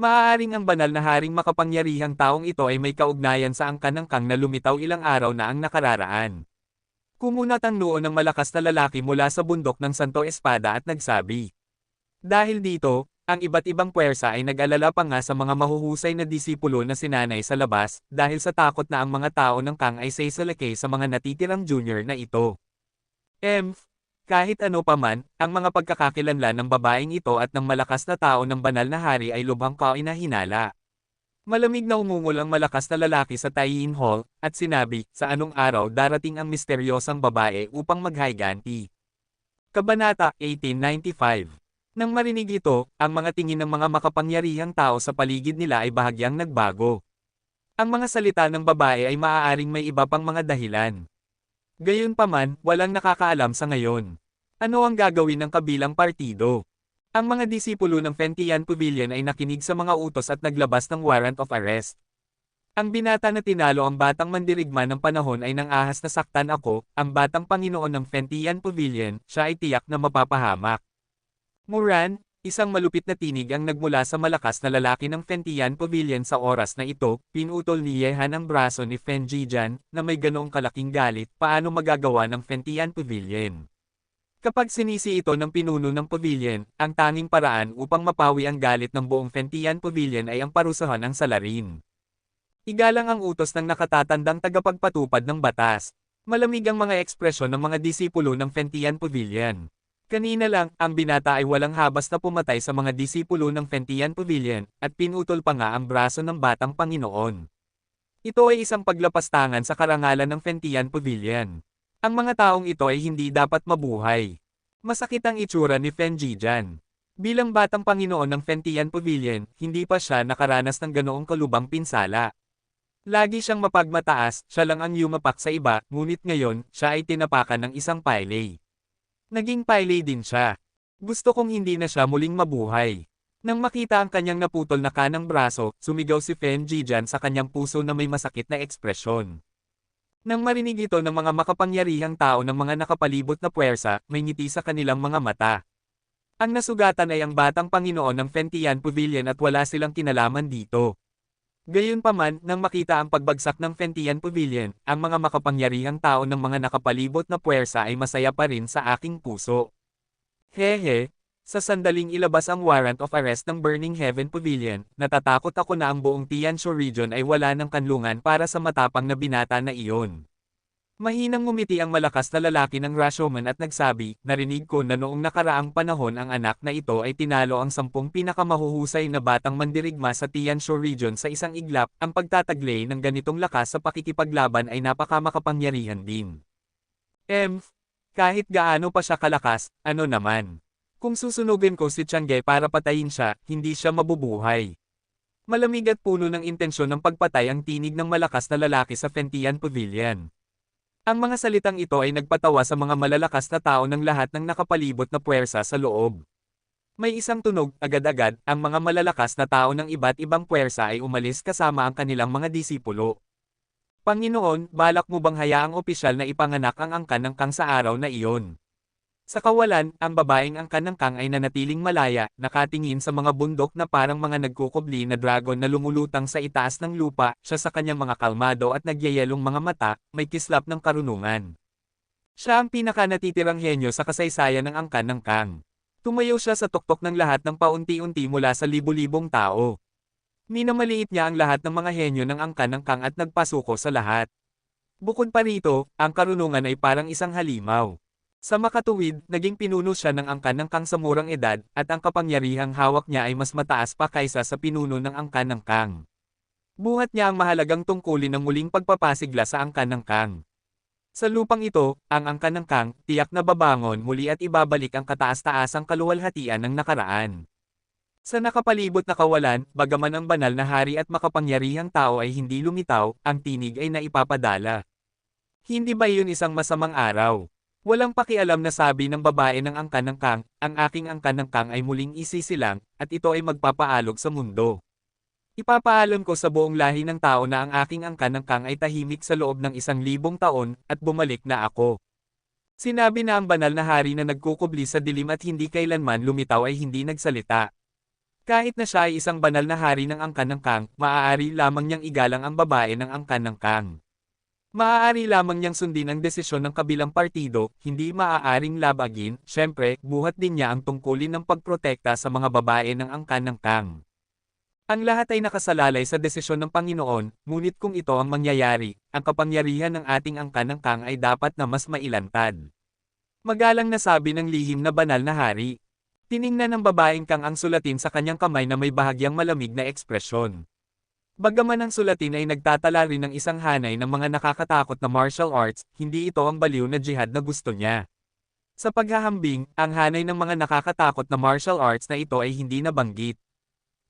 Maaaring ang banal na haring makapangyarihang taong ito ay may kaugnayan sa angkan ng Kang na lumitaw ilang araw na ang nakararaan. Kumunat ang noo ng malakas na lalaki mula sa bundok ng Santo Espada at nagsabi. Dahil dito, ang iba't ibang puwersa ay nag-alala pa nga sa mga mahuhusay na disipulo na sinanay sa labas, dahil sa takot na ang mga tao ng Kang ay saisalakay sa mga natitirang junior na ito. Kahit ano pa man, ang mga pagkakakilanlan ng babaeng ito at ng malakas na tao ng banal na hari ay lubhang kainahinala. Malamig na umungol ang malakas na lalaki sa Taiyin Hall, at sinabi, sa anong araw darating ang misteryosang babae upang maghayganti. Kabanata 1895. Nang marinig ito, ang mga tingin ng mga makapangyarihang tao sa paligid nila ay bahagyang nagbago. Ang mga salita ng babae ay maaaring may iba pang mga dahilan. Gayunpaman, walang nakakaalam sa ngayon. Ano ang gagawin ng kabilang partido? Ang mga disipulo ng Fentian Pavilion ay nakinig sa mga utos at naglabas ng warrant of arrest. Ang binata na tinalo ang batang mandirigma ng panahon ay nang ahas na saktan ako, ang batang Panginoon ng Fentian Pavilion, siya ay tiyak na mapapahamak. Moran, isang malupit na tinig ang nagmula sa malakas na lalaki ng Fentian Pavilion sa oras na ito, pinutol ni Yehan ang braso ni Fenjijan, na may ganoong kalaking galit, paano magagawa ng Fentian Pavilion. Kapag sinisi ito ng pinuno ng pavilion, ang tanging paraan upang mapawi ang galit ng buong Fentian Pavilion ay ang parusahan ng salarin. Igalang ang utos ng nakatatandang tagapagpatupad ng batas. Malamig ang mga ekspresyon ng mga disipulo ng Fentian Pavilion. Kanina lang, ang binata ay walang habas na pumatay sa mga disipulo ng Fentian Pavilion, at pinutol pa nga ang braso ng batang Panginoon. Ito ay isang paglapastangan sa karangalan ng Fentian Pavilion. Ang mga taong ito ay hindi dapat mabuhay. Masakit ang itsura ni Fenjijan. Bilang batang Panginoon ng Fentian Pavilion, hindi pa siya nakaranas ng ganoong kalubang pinsala. Lagi siyang mapagmataas, siya lang ang yumapak sa iba, ngunit ngayon, siya ay tinapakan ng isang paylay. Naging paylay din siya. Gusto kong hindi na siya muling mabuhay. Nang makita ang kanyang naputol na kanang braso, sumigaw si Fen Jijan sa kanyang puso na may masakit na ekspresyon. Nang marinig ito ng mga makapangyarihang tao ng mga nakapalibot na puwersa, may ngiti sa kanilang mga mata. Ang nasugatan ay ang batang Panginoon ng Fentian Pavilion at wala silang kinalaman dito. Gayunpaman, nang makita ang pagbagsak ng Fentian Pavilion, ang mga makapangyarihang tao ng mga nakapalibot na puwersa ay masaya pa rin sa aking puso. Hehe, sa sandaling ilabas ang warrant of arrest ng Burning Heaven Pavilion, natatakot ako na ang buong Tianshu region ay wala ng kanlungan para sa matapang na binata na iyon. Mahinang ngumiti ang malakas na lalaki ng Rashomon at nagsabi, narinig ko na noong nakaraang panahon ang anak na ito ay tinalo ang 10 pinakamahuhusay na batang mandirigma sa Tianshu region sa isang iglap, ang pagtataglay ng ganitong lakas sa pakikipaglaban ay napakamakapangyarihan din. Kahit gaano pa siya kalakas, ano naman? Kung susunugin ko si Chang'e para patayin siya, hindi siya mabubuhay. Malamig at puno ng intensyon ng pagpatay ang tinig ng malakas na lalaki sa Fentian Pavilion. Ang mga salitang ito ay nagpatawa sa mga malalakas na tao ng lahat ng nakapalibot na puwersa sa loob. May isang tunog, agad-agad, ang mga malalakas na tao ng iba't ibang puwersa ay umalis kasama ang kanilang mga disipulo. Panginoon, balak mo bang hayaang opisyal na ipanganak ang angkan ng Kang sa araw na iyon? Sa kawalan, ang babaeng angkan ng Kang ay nanatiling malaya, nakatingin sa mga bundok na parang mga nagkukubli na dragon na lumulutang sa itaas ng lupa, siya sa kanyang mga kalmado at nagyayelong mga mata, may kislap ng karunungan. Siya ang pinaka-natitirang henyo sa kasaysayan ng angkan ng Kang. Tumayo siya sa tuktok ng lahat ng paunti-unti mula sa libu-libong tao. Minamaliit niya ang lahat ng mga henyo ng angkan ng Kang at nagpasuko sa lahat. Bukod pa rito, ang karunungan ay parang isang halimaw. Sa makatuwid, naging pinuno siya ng angkan ng Kang sa murang edad, at ang kapangyarihang hawak niya ay mas mataas pa kaysa sa pinuno ng angkan ng Kang. Buhat niya ang mahalagang tungkulin ng muling pagpapasigla sa angkan ng Kang. Sa lupang ito, ang angkan ng Kang, tiyak na babangon muli at ibabalik ang kataas-taasang kaluwalhatian ng nakaraan. Sa nakapalibot na kawalan, bagaman ang banal na hari at makapangyarihang tao ay hindi lumitaw, ang tinig ay naipapadala. Hindi ba iyon isang masamang araw? Walang pakialam na sabi ng babae ng angkan ng Kang, ang aking angkan ng Kang ay muling isisilang, at ito ay magpapaalog sa mundo. Ipapaalam ko sa buong lahi ng tao na ang aking angkan ng Kang ay tahimik sa loob ng 1,000 taon, at bumalik na ako. Sinabi na ang banal na hari na nagkukubli sa dilim at hindi kailanman lumitaw ay hindi nagsalita. Kahit na siya ay isang banal na hari ng angkan ng Kang, maaari lamang niyang igalang ang babae ng angkan ng Kang. Maaari lamang niyang sundin ang desisyon ng kabilang partido, hindi maaaring labagin, syempre, buhat din niya ang tungkulin ng pagprotekta sa mga babae ng angkan ng Kang. Ang lahat ay nakasalalay sa desisyon ng Panginoon, ngunit kung ito ang mangyayari, ang kapangyarihan ng ating angkan ng Kang ay dapat na mas mailantad. Magalang na sabi ng lihim na banal na hari. Tiningnan ng babaeng Kang ang sulatin sa kanyang kamay na may bahagyang malamig na ekspresyon. Bagaman ang sulatin ay nagtatala rin ng isang hanay ng mga nakakatakot na martial arts, hindi ito ang baliw na jihad na gusto niya. Sa paghahambing, ang hanay ng mga nakakatakot na martial arts na ito ay hindi nabanggit.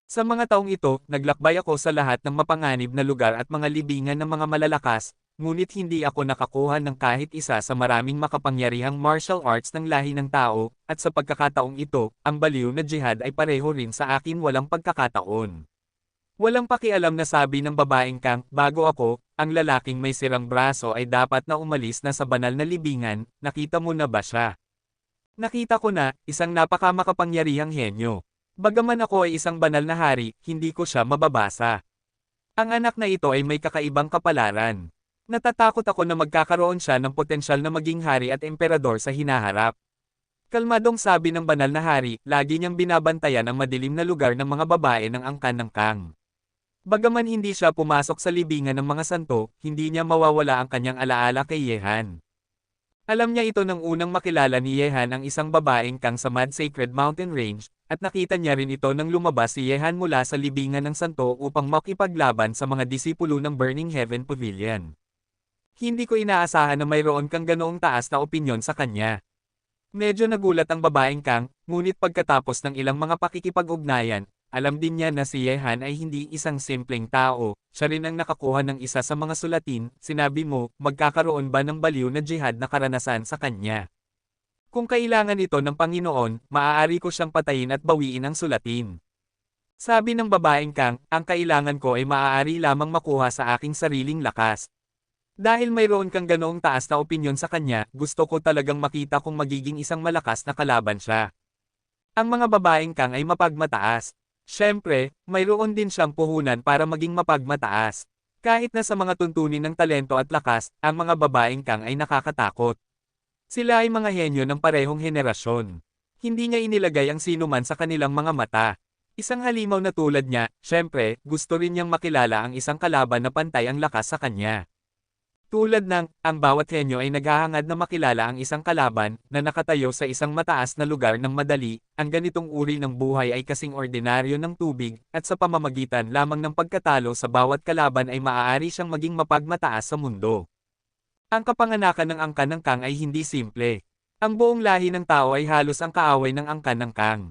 Sa mga taong ito, naglakbay ako sa lahat ng mapanganib na lugar at mga libingan ng mga malalakas, ngunit hindi ako nakakuha ng kahit isa sa maraming makapangyarihang martial arts ng lahi ng tao, at sa pagkakataong ito, ang baliw na jihad ay pareho rin sa akin walang pagkakataon. Walang pakialam na sabi ng babaeng Kang, bago ako, ang lalaking may sirang braso ay dapat na umalis na sa banal na libingan, nakita mo na ba siya? Nakita ko na, isang napakamakapangyarihang henyo. Bagaman ako ay isang banal na hari, hindi ko siya mababasa. Ang anak na ito ay may kakaibang kapalaran. Natatakot ako na magkakaroon siya ng potensyal na maging hari at emperador sa hinaharap. Kalmadong sabi ng banal na hari, lagi niyang binabantayan ang madilim na lugar ng mga babae ng angkan ng Kang. Bagaman hindi siya pumasok sa libingan ng mga santo, hindi niya mawawala ang kanyang alaala kay Yehan. Alam niya ito nang unang makilala ni Yehan ang isang babaeng Kang sa Mad Sacred Mountain Range, at nakita niya rin ito nang lumabas si Yehan mula sa libingan ng santo upang makipaglaban sa mga disipulo ng Burning Heaven Pavilion. Hindi ko inaasahan na mayroon kang ganoong taas na opinyon sa kanya. Medyo nagulat ang babaeng Kang, ngunit pagkatapos ng ilang mga pakikipag-ugnayan, alam din niya na si Yehan ay hindi isang simpleng tao, siya rin ang nakakuha ng isa sa mga sulatin, sinabi mo, magkakaroon ba ng baliw na jihad na karanasan sa kanya? Kung kailangan ito ng Panginoon, maaari ko siyang patayin at bawiin ang sulatin. Sabi ng babaeng Kang, ang kailangan ko ay maaari lamang makuha sa aking sariling lakas. Dahil mayroon kang ganoong taas na opinyon sa kanya, gusto ko talagang makita kung magiging isang malakas na kalaban siya. Ang mga babaeng Kang ay mapagmataas. Siyempre, mayroon din siyang puhunan para maging mapagmataas. Kahit na sa mga tuntunin ng talento at lakas, ang mga babaeng Kang ay nakakatakot. Sila ay mga henyo ng parehong henerasyon. Hindi niya inilagay ang sinuman sa kanilang mga mata. Isang halimaw na tulad niya, siyempre, gusto rin niyang makilala ang isang kalaban na pantay ang lakas sa kanya. Tulad ng, ang bawat henyo ay naghahangad na makilala ang isang kalaban na nakatayo sa isang mataas na lugar ng madali, ang ganitong uri ng buhay ay kasing ordinaryo ng tubig, at sa pamamagitan lamang ng pagkatalo sa bawat kalaban ay maaari siyang maging mapagmataas sa mundo. Ang kapanganakan ng angkan ng Kang ay hindi simple. Ang buong lahi ng tao ay halos ang kaaway ng angkan ng Kang.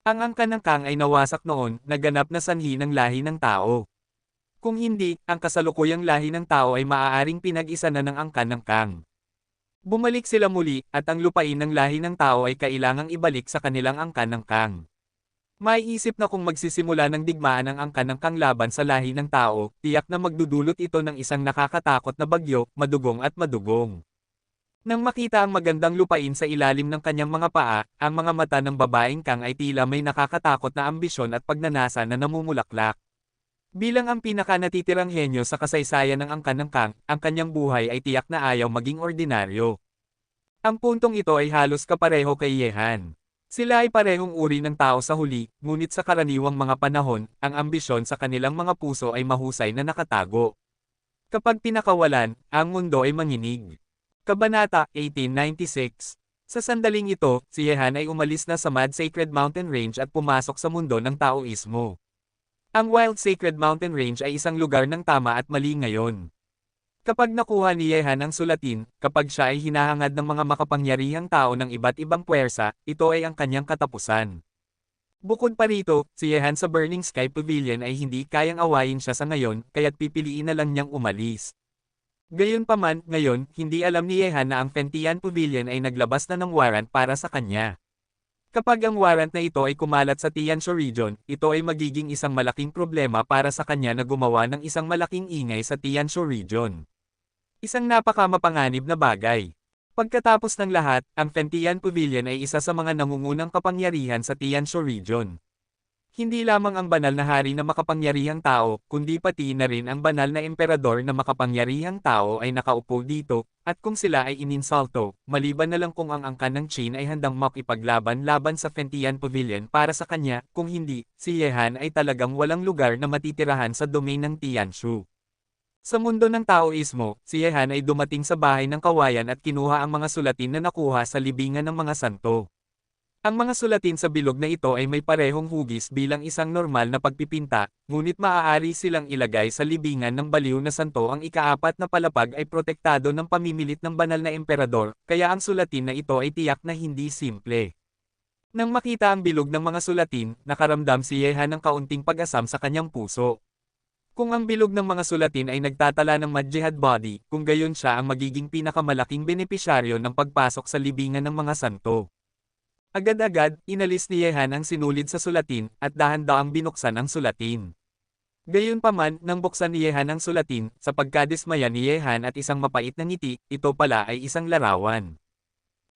Ang angkan ng Kang ay nawasak noon, naganap na sanhi ng lahi ng tao. Kung hindi, ang kasalukuyang lahi ng tao ay maaaring pinag-isa na ng angkan ng Kang. Bumalik sila muli, at ang lupain ng lahi ng tao ay kailangang ibalik sa kanilang angkan ng Kang. Maiisip na kung magsisimula ng digmaan ang angkan ng Kang laban sa lahi ng tao, tiyak na magdudulot ito ng isang nakakatakot na bagyo, madugong at madugong. Nang makita ang magandang lupain sa ilalim ng kanyang mga paa, ang mga mata ng babaeng Kang ay tila may nakakatakot na ambisyon at pagnanasa na namumulaklak. Bilang ang pinaka-natitirang henyo sa kasaysayan ng angkan ng Kang, ang kanyang buhay ay tiyak na ayaw maging ordinaryo. Ang puntong ito ay halos kapareho kay Yehan. Sila ay parehong uri ng tao sa huli, ngunit sa karaniwang mga panahon, ang ambisyon sa kanilang mga puso ay mahusay na nakatago. Kapag pinakawalan, ang mundo ay manginig. Kabanata 1896. Sa sandaling ito, si Yehan ay umalis na sa Mad Sacred Mountain Range at pumasok sa mundo ng Taoismo. Ang Wild Sacred Mountain Range ay isang lugar ng tama at mali ngayon. Kapag nakuha ni Yehan ang sulatin, kapag siya ay hinahangad ng mga makapangyarihang tao ng iba't ibang puwersa, ito ay ang kanyang katapusan. Bukod pa rito, si Yehan sa Burning Sky Pavilion ay hindi kayang awayin siya sa ngayon, kaya't pipiliin na lang niyang umalis. Gayunpaman, ngayon, hindi alam ni Yehan na ang Fentian Pavilion ay naglabas na ng warrant para sa kanya. Kapag ang warrant na ito ay kumalat sa Tianshu region, ito ay magiging isang malaking problema para sa kanya na gumawa ng isang malaking ingay sa Tianshu region. Isang napakamapanganib na bagay. Pagkatapos ng lahat, ang Fentian Pavilion ay isa sa mga nangungunang kapangyarihan sa Tianshu region. Hindi lamang ang banal na hari na makapangyarihang tao, kundi pati na rin ang banal na emperador na makapangyarihang tao ay nakaupo dito, at kung sila ay ininsulto, maliban na lang kung ang angkan ng Qin ay handang makipaglaban-laban sa Fentian Pavilion para sa kanya, kung hindi, si Yehan ay talagang walang lugar na matitirahan sa domain ng Tianshu. Sa mundo ng Taoismo, si Yehan ay dumating sa bahay ng kawayan at kinuha ang mga sulatin na nakuha sa libingan ng mga santo. Ang mga sulatin sa bilog na ito ay may parehong hugis bilang isang normal na pagpipinta, ngunit maaari silang ilagay sa libingan ng baliw na santo. Ang ikaapat na palapag ay protektado ng pamimilit ng banal na emperador, kaya ang sulatin na ito ay tiyak na hindi simple. Nang makita ang bilog ng mga sulatin, nakaramdam si Yehan ng kaunting pag-asam sa kanyang puso. Kung ang bilog ng mga sulatin ay nagtatala ng Mad-Jihad Body, kung gayon siya ang magiging pinakamalaking benepisyaryo ng pagpasok sa libingan ng mga santo. Agad-agad, inalis ni Yehan ang sinulid sa sulatin, at dahan-daang binuksan ang sulatin. Gayunpaman, nang buksan ni Yehan ang sulatin, sa pagkadismaya ni Yehan at isang mapait na ngiti, ito pala ay isang larawan.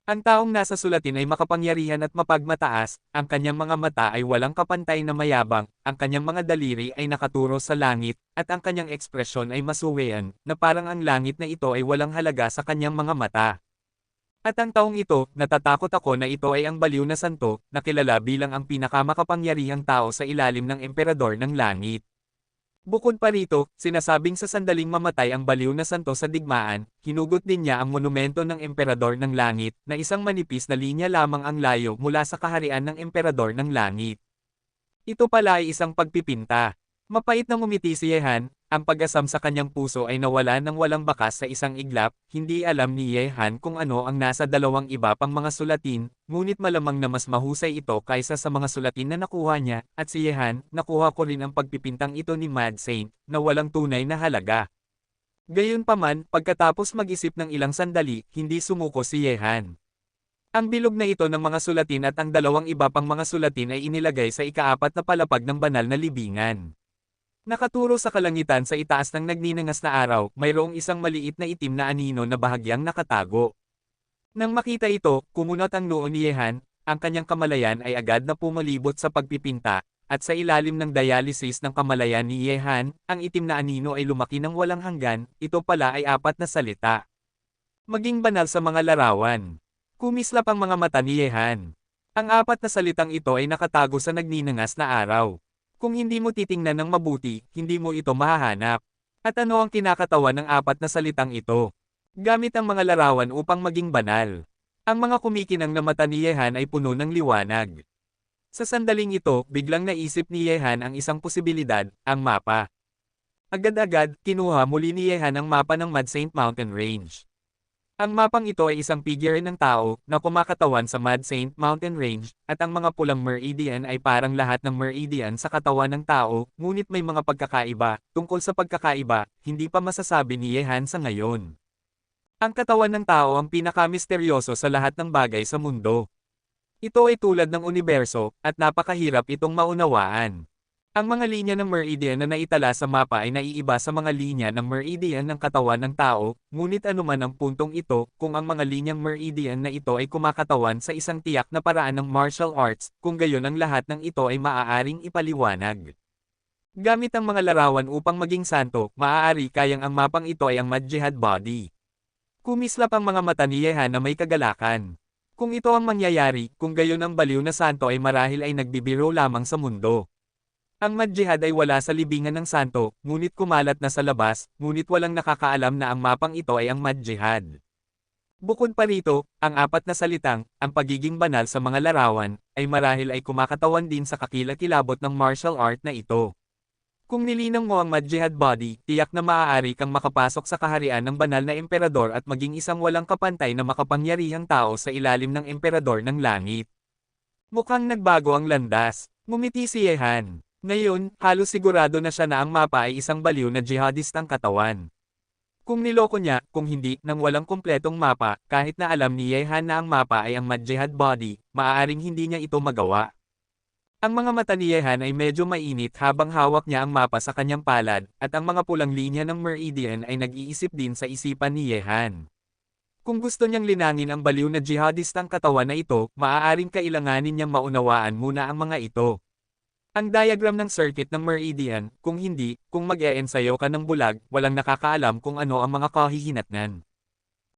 Ang taong nasa sulatin ay makapangyarihan at mapagmataas, ang kanyang mga mata ay walang kapantay na mayabang, ang kanyang mga daliri ay nakaturo sa langit, at ang kanyang ekspresyon ay masuwean, na parang ang langit na ito ay walang halaga sa kanyang mga mata. At ang taong ito, natatakot ako na ito ay ang baliw na santo, na kilala bilang ang pinakamakapangyarihang tao sa ilalim ng emperador ng langit. Bukod pa rito, sinasabing sa sandaling mamatay ang baliw na santo sa digmaan, hinugot din niya ang monumento ng emperador ng langit, na isang manipis na linya lamang ang layo mula sa kaharian ng emperador ng langit. Ito pala ay isang pagpipinta. Mapait na ngumiti si Yehan, ang pag-asam sa kanyang puso ay nawala ng walang bakas sa isang iglap. Hindi alam ni Yehan kung ano ang nasa dalawang iba pang mga sulatin, ngunit malamang na mas mahusay ito kaysa sa mga sulatin na nakuha niya, at si Yehan, nakuha ko rin ang pagpipintang ito ni Mad Saint, na walang tunay na halaga. Gayunpaman, pagkatapos mag-isip ng ilang sandali, hindi sumuko si Yehan. Ang bilog na ito ng mga sulatin at ang dalawang iba pang mga sulatin ay inilagay sa ikaapat na palapag ng banal na libingan. Nakaturo sa kalangitan sa itaas ng nagninangas na araw, mayroong isang maliit na itim na anino na bahagyang nakatago. Nang makita ito, kumunot ang noo ni Yehan, ang kanyang kamalayan ay agad na pumalibot sa pagpipinta, at sa ilalim ng dialysis ng kamalayan ni Yehan, ang itim na anino ay lumaki ng walang hanggan, ito pala ay apat na salita. Maging banal sa mga larawan. Kumislap ang mga mata ni Yehan. Ang apat na salitang ito ay nakatago sa nagninangas na araw. Kung hindi mo titingnan ng mabuti, hindi mo ito mahahanap. At ano ang kinakatawan ng apat na salitang ito? Gamit ang mga larawan upang maging banal. Ang mga kumikinang na mata ni Yehan ay puno ng liwanag. Sa sandaling ito, biglang naisip ni Yehan ang isang posibilidad, ang mapa. Agad-agad, kinuha muli ni Yehan ang mapa ng Mad Saint Mountain Range. Ang mapang ito ay isang figure ng tao na kumakatawan sa Mad Saint Mountain Range, at ang mga pulang meridian ay parang lahat ng meridian sa katawan ng tao, ngunit may mga pagkakaiba. Tungkol sa pagkakaiba, hindi pa masasabi ni Yehan sa ngayon. Ang katawan ng tao ang pinakamisteryoso sa lahat ng bagay sa mundo. Ito ay tulad ng universo, at napakahirap itong maunawaan. Ang mga linya ng meridian na naitala sa mapa ay naiiba sa mga linya ng meridian ng katawan ng tao, ngunit anuman ang puntong ito, kung ang mga linyang meridian na ito ay kumakatawan sa isang tiyak na paraan ng martial arts, kung gayon ang lahat ng ito ay maaaring ipaliwanag. Gamit ang mga larawan upang maging santo, maaari kayang ang mapang ito ay ang Mad Jihad Body. Kumislap ang mga mata ni Yehan na may kagalakan. Kung ito ang mangyayari, kung gayon ang baliw na santo ay marahil ay nagbibiro lamang sa mundo. Ang Mad Jihad ay wala sa libingan ng santo, ngunit kumalat na sa labas, ngunit walang nakakaalam na ang mapang ito ay ang Mad Jihad. Bukod pa rito, ang apat na salitang, ang pagiging banal sa mga larawan, ay marahil ay kumakatawan din sa kakilakilabot ng martial art na ito. Kung nilinang mo ang Mad Jihad Body, tiyak na maaari kang makapasok sa kaharian ng banal na emperador at maging isang walang kapantay na makapangyarihang tao sa ilalim ng emperador ng langit. Mukhang nagbago ang landas. Ngumiti si Yehan. Ngayon, halos sigurado na siya na ang mapa ay isang baliw na jihadistang katawan. Kung niloko niya, kung hindi, nang walang kumpletong mapa, kahit na alam ni Yehan na ang mapa ay ang Mad Jihad Body, maaaring hindi niya ito magawa. Ang mga mata ni Yehan ay medyo mainit habang hawak niya ang mapa sa kanyang palad, at ang mga pulang linya ng meridian ay nag-iisip din sa isipan ni Yehan. Kung gusto niyang linangin ang baliw na jihadistang katawan na ito, maaaring kailanganin niyang maunawaan muna ang mga ito. Ang diagram ng circuit ng meridian, kung hindi, kung mag-e-ensayo ka ng bulag, walang nakakaalam kung ano ang mga kahihinatnan.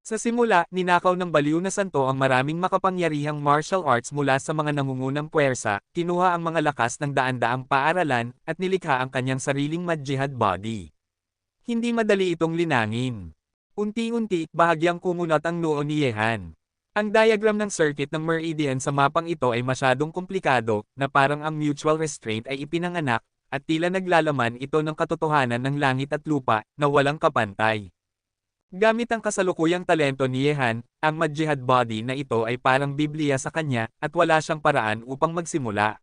Sa simula, ninakaw ng baliw na santo ang maraming makapangyarihang martial arts mula sa mga nangungunang puwersa, kinuha ang mga lakas ng daan-daang paaralan, at nilikha ang kanyang sariling Mad Jihad Body. Hindi madali itong linangin. Unti-unti, bahagyang kumunot ang noo ni Yehan. Ang diagram ng circuit ng meridian sa mapang ito ay masyadong komplikado, na parang ang mutual restraint ay ipinanganak, at tila naglalaman ito ng katotohanan ng langit at lupa, na walang kapantay. Gamit ang kasalukuyang talento ni Yehan, ang Mad Jihad Body na ito ay parang Biblia sa kanya, at wala siyang paraan upang magsimula.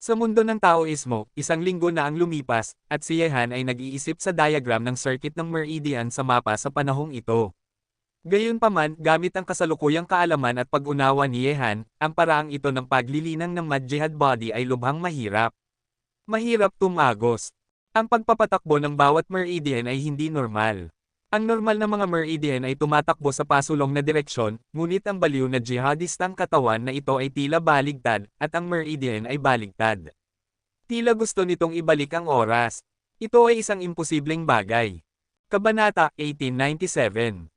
Sa mundo ng Taoismo, isang linggo na ang lumipas, at si Yehan ay nag-iisip sa diagram ng circuit ng meridian sa mapa sa panahong ito. Gayunpaman, gamit ang kasalukuyang kaalaman at pag-unawa ni Yehan, ang paraang ito ng paglilinang ng Mad Jihad Body ay lubhang mahirap. Mahirap tumagos. Ang pagpapatakbo ng bawat meridian ay hindi normal. Ang normal na mga meridian ay tumatakbo sa pasulong na direksyon, ngunit ang baliw na jihadistang katawan na ito ay tila baligtad, at ang meridian ay baligtad. Tila gusto nitong ibalik ang oras. Ito ay isang imposibleng bagay. Kabanata 1897.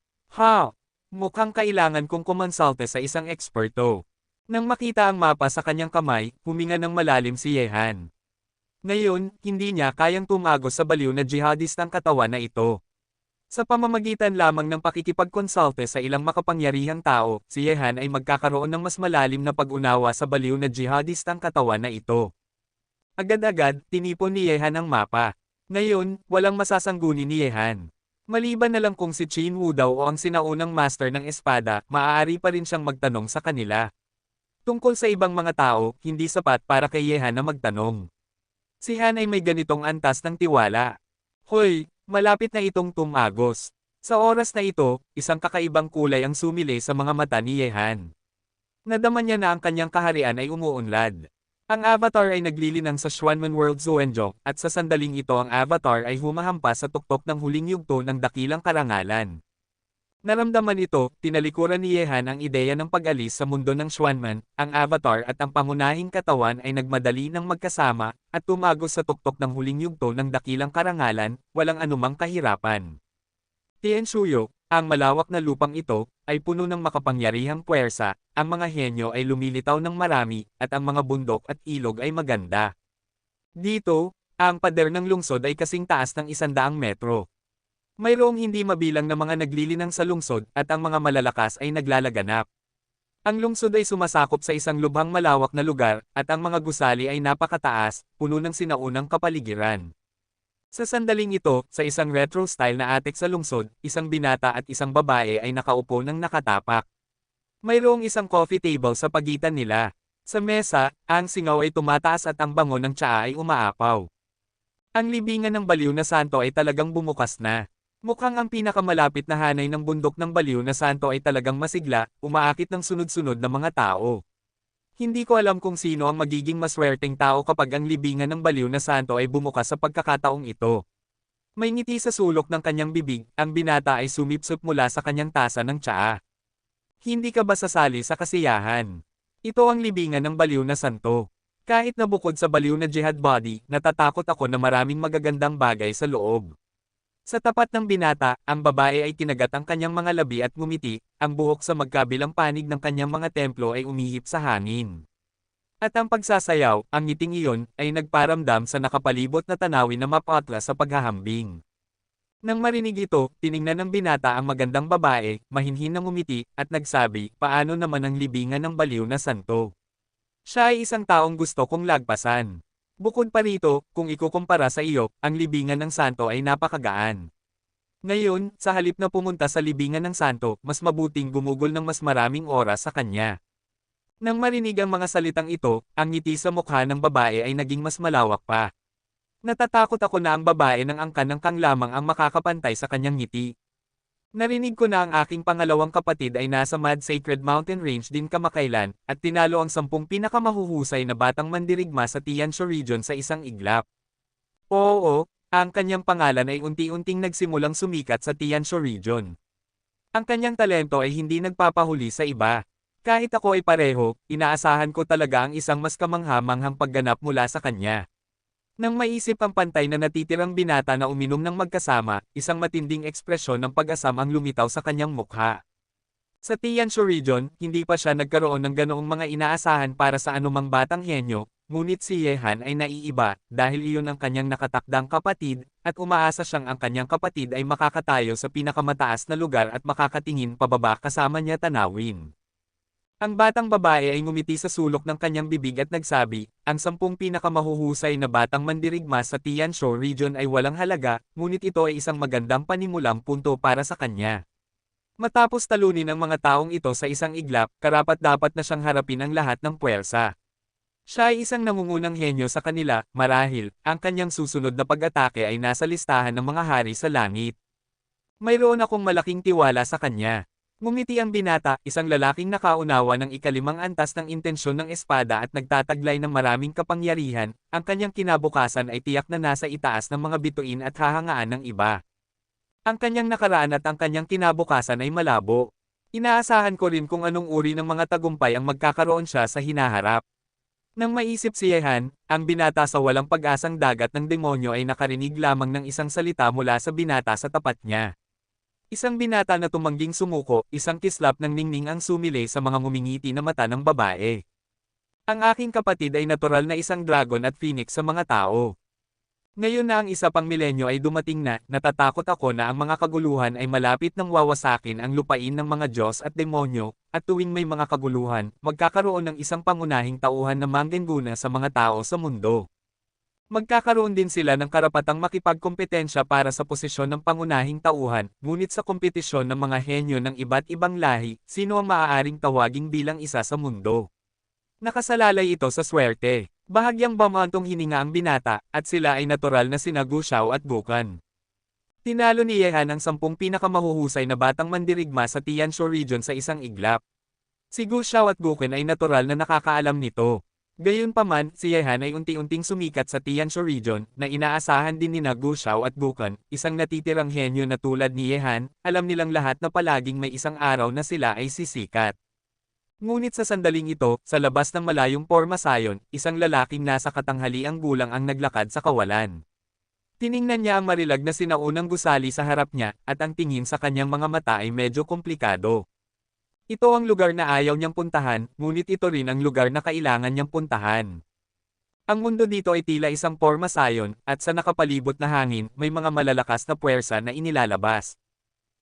Mukhang kailangan kong kumonsulte sa isang eksperto. Nang makita ang mapa sa kanyang kamay, huminga ng malalim si Yehan. Ngayon, hindi niya kayang tumagos sa baliw na jihadistang katawan na ito. Sa pamamagitan lamang ng pakikipagkonsulte sa ilang makapangyarihang tao, si Yehan ay magkakaroon ng mas malalim na pag-unawa sa baliw na jihadistang katawan na ito. Agad-agad, tinipon ni Yehan ang mapa. Ngayon, walang masasangguni ni Yehan. Maliban na lang kung si Qin Wu daw o ang sinaunang master ng espada, maaari pa rin siyang magtanong sa kanila. Tungkol sa ibang mga tao, hindi sapat para kay Yehan na magtanong. Si Han ay may ganitong antas ng tiwala. Hoy, malapit na itong tumagos. Sa oras na ito, isang kakaibang kulay ang sumilay sa mga mata ni Yehan. Nadama niya na ang kanyang kaharian ay umuunlad. Ang Avatar ay naglilinang sa Xuanmen World Zuenjok, at sa sandaling ito ang Avatar ay humahampas sa tuktok ng huling yugto ng dakilang karangalan. Naramdaman ito, tinalikuran ni Yehan ang ideya ng pag-alis sa mundo ng Xuanmen, ang Avatar at ang pangunahing katawan ay nagmadali ng magkasama, at tumagos sa tuktok ng huling yugto ng dakilang karangalan, walang anumang kahirapan. Tianshuyo, ang malawak na lupang ito, ay puno ng makapangyarihang puwersa, ang mga henyo ay lumilitaw ng marami, at ang mga bundok at ilog ay maganda. Dito, ang pader ng lungsod ay kasing taas ng 100 metro. Mayroong hindi mabilang na mga naglilinang sa lungsod, at ang mga malalakas ay naglalaganap. Ang lungsod ay sumasakop sa isang lubhang malawak na lugar, at ang mga gusali ay napakataas, puno ng sinaunang kapaligiran. Sa sandaling ito, sa isang retro-style na attic sa lungsod, isang binata at isang babae ay nakaupo ng nakatapak. Mayroong isang coffee table sa pagitan nila. Sa mesa, ang singaw ay tumataas at ang bango ng tsaa ay umaapaw. Ang libingan ng baliw na santo ay talagang bumukas na. Mukhang ang pinakamalapit na hanay ng bundok ng baliw na santo ay talagang masigla, umaakit ng sunod-sunod na mga tao. Hindi ko alam kung sino ang magiging maswerteng tao kapag ang libingan ng baliw na santo ay bumukas sa pagkakataong ito. May ngiti sa sulok ng kanyang bibig, ang binata ay sumipsop mula sa kanyang tasa ng tsaa. Hindi ka ba sasali sa kasiyahan? Ito ang libingan ng baliw na santo. Kahit na bukod sa baliw na jihad body, natatakot ako na maraming magagandang bagay sa loob. Sa tapat ng binata, ang babae ay kinagat ang kanyang mga labi at ngumiti, ang buhok sa magkabilang panig ng kanyang mga templo ay umihip sa hangin. At ang pagsasayaw, ang ngiting iyon, ay nagparamdam sa nakapalibot na tanawin na mapatla sa paghahambing. Nang marinig ito, tiningnan ng binata ang magandang babae, mahinhin na ngumiti, at nagsabi, paano naman ang libingan ng baliw na santo? Siya ay isang taong gusto kong lagpasan. Bukod pa rito, kung ikukumpara sa iyo, ang libingan ng santo ay napakagaan. Ngayon, sa halip na pumunta sa libingan ng santo, mas mabuting gumugol ng mas maraming oras sa kanya. Nang marinig ang mga salitang ito, ang ngiti sa mukha ng babae ay naging mas malawak pa. Natatakot ako na ang babae ng angkan ng kang lamang ang makakapantay sa kanyang ngiti. Narinig ko na ang aking pangalawang kapatid ay nasa Mad Sacred Mountain Range din kamakailan, at tinalo ang 10 pinakamahuhusay na batang mandirigma sa Tianshu region sa isang iglap. Oo, ang kanyang pangalan ay unti-unting nagsimulang sumikat sa Tianshu region. Ang kanyang talento ay hindi nagpapahuli sa iba. Kahit ako ay pareho, inaasahan ko talaga ang isang mas kamangha-manghang pagganap mula sa kanya. Nang maisip ang pantay na natitirang binata na uminom ng magkasama, isang matinding ekspresyon ng pag-asam ang lumitaw sa kanyang mukha. Sa Tianshu region, hindi pa siya nagkaroon ng ganoong mga inaasahan para sa anumang batang henyo, ngunit si Yehan ay naiiba, dahil iyon ang kanyang nakatakdang kapatid, at umaasa siyang ang kanyang kapatid ay makakatayo sa pinakamataas na lugar at makakatingin pababa kasama niya tanawin. Ang batang babae ay ngumiti sa sulok ng kanyang bibig at nagsabi, ang 10 pinakamahuhusay na batang mandirigma sa Tianshu region ay walang halaga, ngunit ito ay isang magandang panimulang punto para sa kanya. Matapos talunin ang mga taong ito sa isang iglap, karapat-dapat na siyang harapin ang lahat ng puwersa. Siya ay isang nangungunang henyo sa kanila, marahil, ang kanyang susunod na pag-atake ay nasa listahan ng mga hari sa langit. Mayroon akong malaking tiwala sa kanya. Ngumiti ang binata, isang lalaking nakaunawa ng ikalimang antas ng intensyon ng espada at nagtataglay ng maraming kapangyarihan, ang kanyang kinabukasan ay tiyak na nasa itaas ng mga bituin at hahangaan ng iba. Ang kanyang nakaraan at ang kanyang kinabukasan ay malabo. Inaasahan ko rin kung anong uri ng mga tagumpay ang magkakaroon siya sa hinaharap. Nang maisip si Yehan, ang binata sa walang pag-asang dagat ng demonyo ay nakarinig lamang ng isang salita mula sa binata sa tapat niya. Isang binata na tumangging sumuko, isang kislap ng ningning ang sumilay sa mga ngumingiti na mata ng babae. Ang aking kapatid ay natural na isang dragon at phoenix sa mga tao. Ngayon na ang isa pang milenyo ay dumating na, natatakot ako na ang mga kaguluhan ay malapit nang wawasakin ang lupain ng mga Diyos at demonyo, at tuwing may mga kaguluhan, magkakaroon ng isang pangunahing tauhan na manggenguna sa mga tao sa mundo. Magkakaroon din sila ng karapatang makipagkompetensya para sa posisyon ng pangunahing tauhan, ngunit sa kompetisyon ng mga henyo ng iba't ibang lahi, sino ang maaaring tawaging bilang isa sa mundo? Nakasalalay ito sa swerte. Bahagyang bamantong hininga ang binata, at sila ay natural na sina Gu Xiao at Bukan. Tinalo ni Yehan ang 10 pinakamahuhusay na batang mandirigma sa Tianshu region sa isang iglap. Si Gu Xiao at Guqin ay natural na nakakaalam nito. Gayunpaman, si Yehan ay unti-unting sumikat sa Tianshu region, na inaasahan din nina Gu Xiao at Guqin, isang natitirang henyo na tulad ni Yehan, alam nilang lahat na palaging may isang araw na sila ay sisikat. Ngunit sa sandaling ito, sa labas ng malayong pormasayon, isang lalaking nasa katanghaliang gulang ang naglakad sa kawalan. Tiningnan niya ang marilag na sinaunang gusali sa harap niya, at ang tingin sa kanyang mga mata ay medyo komplikado. Ito ang lugar na ayaw niyang puntahan, ngunit ito rin ang lugar na kailangan niyang puntahan. Ang mundo dito ay tila isang pormasayon, at sa nakapalibot na hangin, may mga malalakas na puwersa na inilalabas.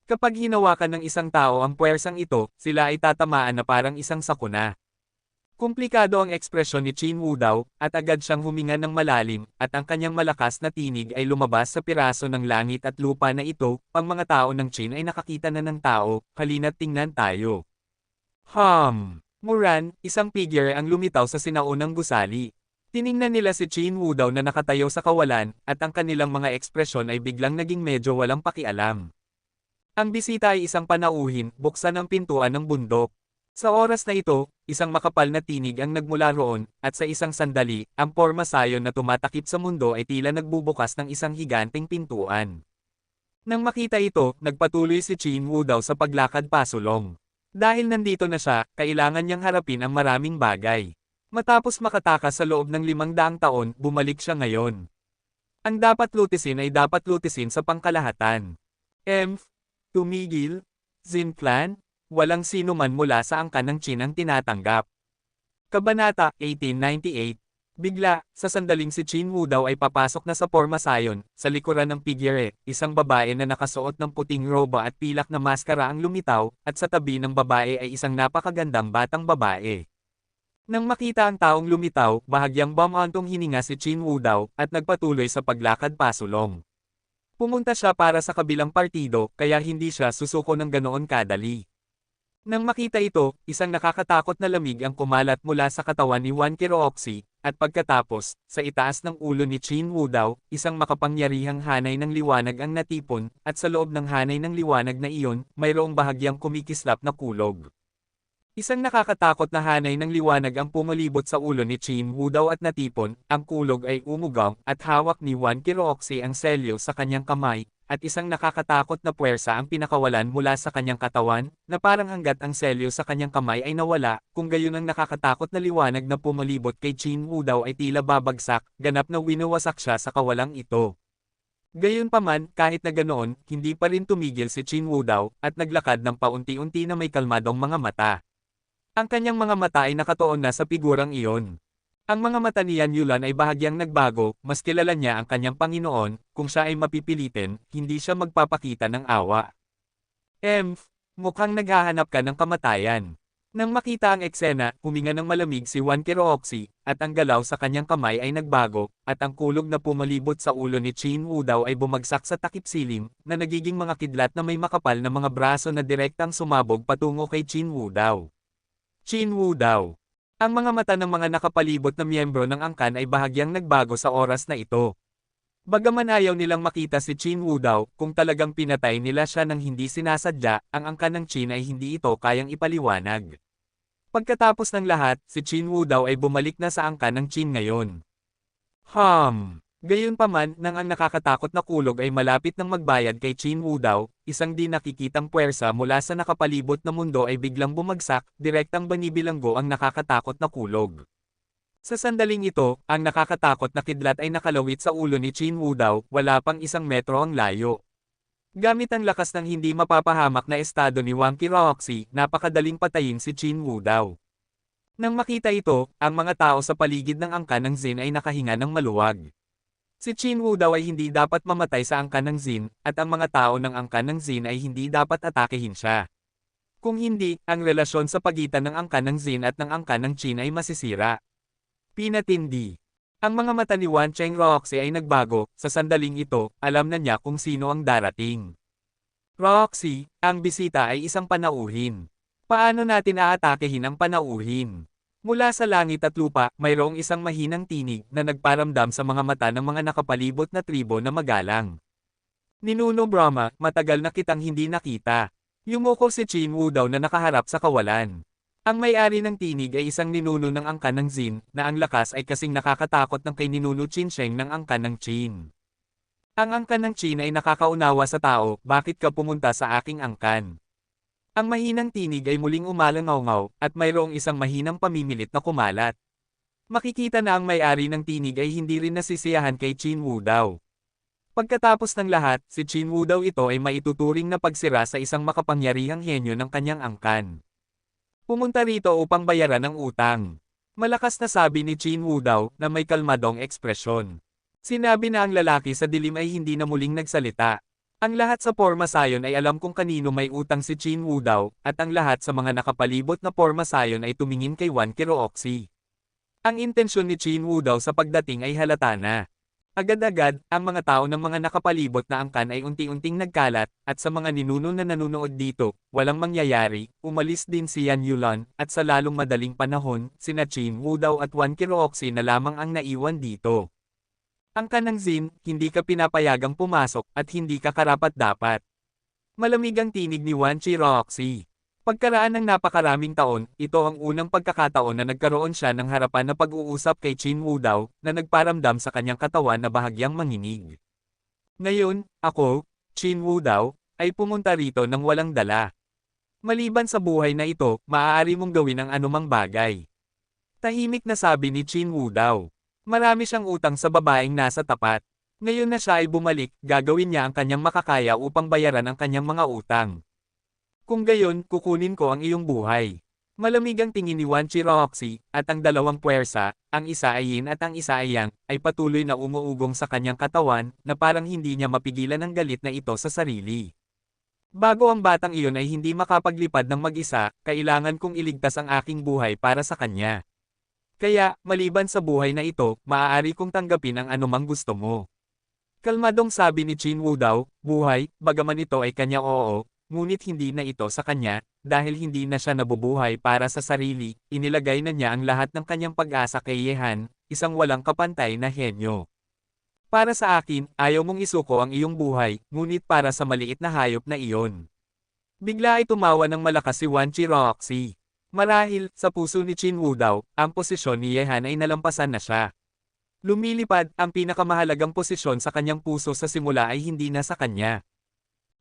Kapag hinawakan ng isang tao ang puwersang ito, sila ay tatamaan na parang isang sakuna. Komplikado ang ekspresyon ni Qin Wu daw, at agad siyang huminga ng malalim, at ang kanyang malakas na tinig ay lumabas sa piraso ng langit at lupa na ito. Ang mga tao ng Qin ay nakakita na ng tao, halina't tingnan tayo. Muran, isang figure ang lumitaw sa sinaunang gusali. Tiningnan nila si Qin Wu daw na nakatayo sa kawalan, at ang kanilang mga ekspresyon ay biglang naging medyo walang pakialam. Ang bisita ay isang panauhin, buksan ang pintuan ng bundok. Sa oras na ito, isang makapal na tinig ang nagmula roon, at sa isang sandali, ang pormasayon na tumatakip sa mundo ay tila nagbubukas ng isang higanteng pintuan. Nang makita ito, nagpatuloy si Qin Wu daw sa paglakad pasulong. Dahil nandito na siya, kailangan niyang harapin ang maraming bagay. Matapos makatakas sa loob ng 500 taon, bumalik siya ngayon. Ang dapat lutisin ay dapat lutisin sa pangkalahatan. Tumigil. Zin Clan, walang sino man mula sa angkan ng Qin ang tinatanggap. Kabanata 1898. Bigla, sa sandaling si Qin Wu daw ay papasok na sa pormasayon, sa likuran ng figure, isang babae na nakasuot ng puting roba at pilak na maskara ang lumitaw, at sa tabi ng babae ay isang napakagandang batang babae. Nang makita ang taong lumitaw, bahagyang bumantong hininga si Qin Wu daw, at nagpatuloy sa paglakad pasulong. Pumunta siya para sa kabilang partido, kaya hindi siya susuko ng ganoon kadali. Nang makita ito, isang nakakatakot na lamig ang kumalat mula sa katawan ni Wan Qiruoxi, at pagkatapos, sa itaas ng ulo ni Qin Wu daw, isang makapangyarihang hanay ng liwanag ang natipon, at sa loob ng hanay ng liwanag na iyon, mayroong bahagyang kumikislap na kulog. Isang nakakatakot na hanay ng liwanag ang pumalibot sa ulo ni Qin Wu daw at natipon, ang kulog ay umugaw, at hawak ni Wan Qiruoxi ang selyo sa kanyang kamay, at isang nakakatakot na puwersa ang pinakawalan mula sa kanyang katawan, na parang hanggat ang selyo sa kanyang kamay ay nawala, kung gayon ang nakakatakot na liwanag na pumalibot kay Qin Wu daw ay tila babagsak, ganap na winawasak siya sa kawalang ito. Gayunpaman, kahit na ganoon, hindi pa rin tumigil si Qin Wu daw, at naglakad ng paunti-unti na may kalmadong mga mata. Ang kanyang mga mata ay nakatuon na sa figurang iyon. Ang mga mata ni Yan Yulan ay bahagyang nagbago, mas kilala niya ang kanyang Panginoon, kung siya ay mapipilitin, hindi siya magpapakita ng awa. Mukhang naghahanap ka ng kamatayan. Nang makita ang eksena, huminga ng malamig si Wan Qiruoxi, at ang galaw sa kanyang kamay ay nagbago, at ang kulog na pumalibot sa ulo ni Qin Wu daw ay bumagsak sa takip silim, na nagiging mga kidlat na may makapal na mga braso na direktang sumabog patungo kay Qin Wu daw. Qin Wu daw. Ang mga mata ng mga nakapalibot na miyembro ng angkan ay bahagyang nagbago sa oras na ito. Bagaman ayaw nilang makita si Qin Wu daw, kung talagang pinatay nila siya nang hindi sinasadya, ang angkan ng Qin ay hindi ito kayang ipaliwanag. Pagkatapos ng lahat, si Qin Wu daw ay bumalik na sa angkan ng Qin ngayon. Gayunpaman, nang ang nakakatakot na kulog ay malapit ng magbayad kay Qin Wu daw, isang di nakikitang puwersa mula sa nakapalibot na mundo ay biglang bumagsak, direktang banibilanggo ang nakakatakot na kulog. Sa sandaling ito, ang nakakatakot na kidlat ay nakalawit sa ulo ni Qin Wu daw, wala pang 1 metro ang layo. Gamit ang lakas ng hindi mapapahamak na estado ni Wan Qiruoxi, napakadaling patayin si Qin Wu daw. Nang makita ito, ang mga tao sa paligid ng angkan ng Zin ay nakahinga ng maluwag. Si Qin Wu daw ay hindi dapat mamatay sa angkan ng Zin, at ang mga tao ng angkan ng Zin ay hindi dapat atakehin siya. Kung hindi, ang relasyon sa pagitan ng angkan ng Zin at ng angkan ng Qin ay masisira. Pinatindi. Ang mga mata ni Wan Qiruoxi ay nagbago, sa sandaling ito, alam na niya kung sino ang darating. Roxy, ang bisita ay isang panauhin. Paano natin aatakehin ang panauhin? Mula sa langit at lupa, mayroong isang mahinang tinig na nagparamdam sa mga mata ng mga nakapalibot na tribo na magalang. Ninuno Brahma, matagal na kitang hindi nakita. Yumuko si Qin Wu daw na nakaharap sa kawalan. Ang may-ari ng tinig ay isang ninuno ng angkan ng Zin, na ang lakas ay kasing nakakatakot ng kay ninuno Qinsheng ng angkan ng Qin. Ang angkan ng Qin ay nakakaunawa sa tao, bakit ka pumunta sa aking angkan? Ang mahinang tinig ay muling umalangaw-ngaw, at mayroong isang mahinang pamimilit na kumalat. Makikita na ang may-ari ng tinig ay hindi rin nasisiyahan kay Qin Wu daw. Pagkatapos ng lahat, si Qin Wu daw ito ay maituturing na pagsira sa isang makapangyarihang henyo ng kanyang angkan. Pumunta rito upang bayaran ang utang. Malakas na sabi ni Qin Wu daw, na may kalmadong ekspresyon. Sinabi na ang lalaki sa dilim ay hindi na muling nagsalita. Ang lahat sa pormasayon ay alam kung kanino may utang si Qin Wu daw, at ang lahat sa mga nakapalibot na pormasayon ay tumingin kay Wan Qiruoxi. Ang intensyon ni Qin Wu daw sa pagdating ay halata na. Agad-agad, ang mga tao ng mga nakapalibot na angkan ay unti-unting nagkalat, at sa mga ninuno na nanonood dito, walang mangyayari, umalis din si Yan Yulan, at sa lalong madaling panahon, sina Qin Wu daw at Wan Qiruoxi na lamang ang naiwan dito. Angkan ng Zin, hindi ka pinapayagang pumasok, at hindi ka karapat-dapat. Malamig ang tinig ni Wan Qiruoxi. Pagkaraan ng napakaraming taon, ito ang unang pagkakataon na nagkaroon siya ng harapan na pag-uusap kay Qin Wu daw, na nagparamdam sa kanyang katawan na bahagyang manginig. Ngayon, ako, Qin Wu daw, ay pumunta rito nang walang dala. Maliban sa buhay na ito, maaari mong gawin ang anumang bagay. Tahimik na sabi ni Qin Wu daw. Marami siyang utang sa babaeng nasa tapat. Ngayon na siya ay bumalik, gagawin niya ang kanyang makakaya upang bayaran ang kanyang mga utang. Kung gayon, kukunin ko ang iyong buhay. Malamig ang tingin ni Wan Qiruoxi, at ang dalawang puwersa, ang isa ay yin at ang isa ay yang, ay patuloy na umuugong sa kanyang katawan, na parang hindi niya mapigilan ang galit na ito sa sarili. Bago ang batang iyon ay hindi makapaglipad ng mag-isa, kailangan kong iligtas ang aking buhay para sa kanya. Kaya, maliban sa buhay na ito, maaari kong tanggapin ang anumang gusto mo. Kalmadong sabi ni Qin Wu daw, buhay, bagaman ito ay kanya oo, ngunit hindi na ito sa kanya, dahil hindi na siya nabubuhay para sa sarili, inilagay na niya ang lahat ng kanyang pag-asa kay Yehan, isang walang kapantay na henyo. Para sa akin, ayaw mong isuko ang iyong buhay, ngunit para sa maliit na hayop na iyon. Bigla ay tumawa ng malakas si Wan Qiruoxi. Marahil, sa puso ni Qin Wu daw, ang posisyon ni Yehan ay nalampasan na siya. Lumilipad, ang pinakamahalagang posisyon sa kanyang puso sa simula ay hindi na sa kanya.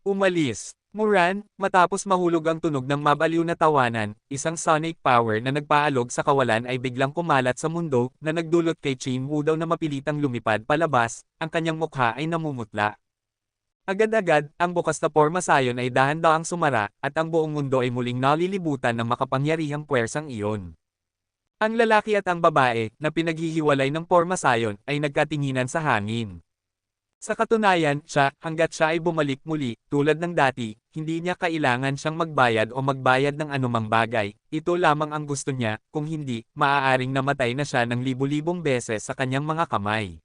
Umalis. Muran, matapos mahulog ang tunog ng mabaliw na tawanan, isang sonic power na nagpaalog sa kawalan ay biglang kumalat sa mundo, na nagdulot kay Qin Wu daw na mapilitang lumipad palabas, ang kanyang mukha ay namumutla. Agad-agad, ang bukas na pormasayon ay dahan-dahang sumara, at ang buong mundo ay muling nalilibutan ng makapangyarihang puwersang iyon. Ang lalaki at ang babae, na pinaghihiwalay ng pormasayon, ay nagkatinginan sa hangin. Sa katunayan, hanggat siya ay bumalik muli, tulad ng dati, hindi niya kailangan siyang magbayad o magbayad ng anumang bagay, ito lamang ang gusto niya, kung hindi, maaaring namatay na siya ng libu-libong beses sa kanyang mga kamay.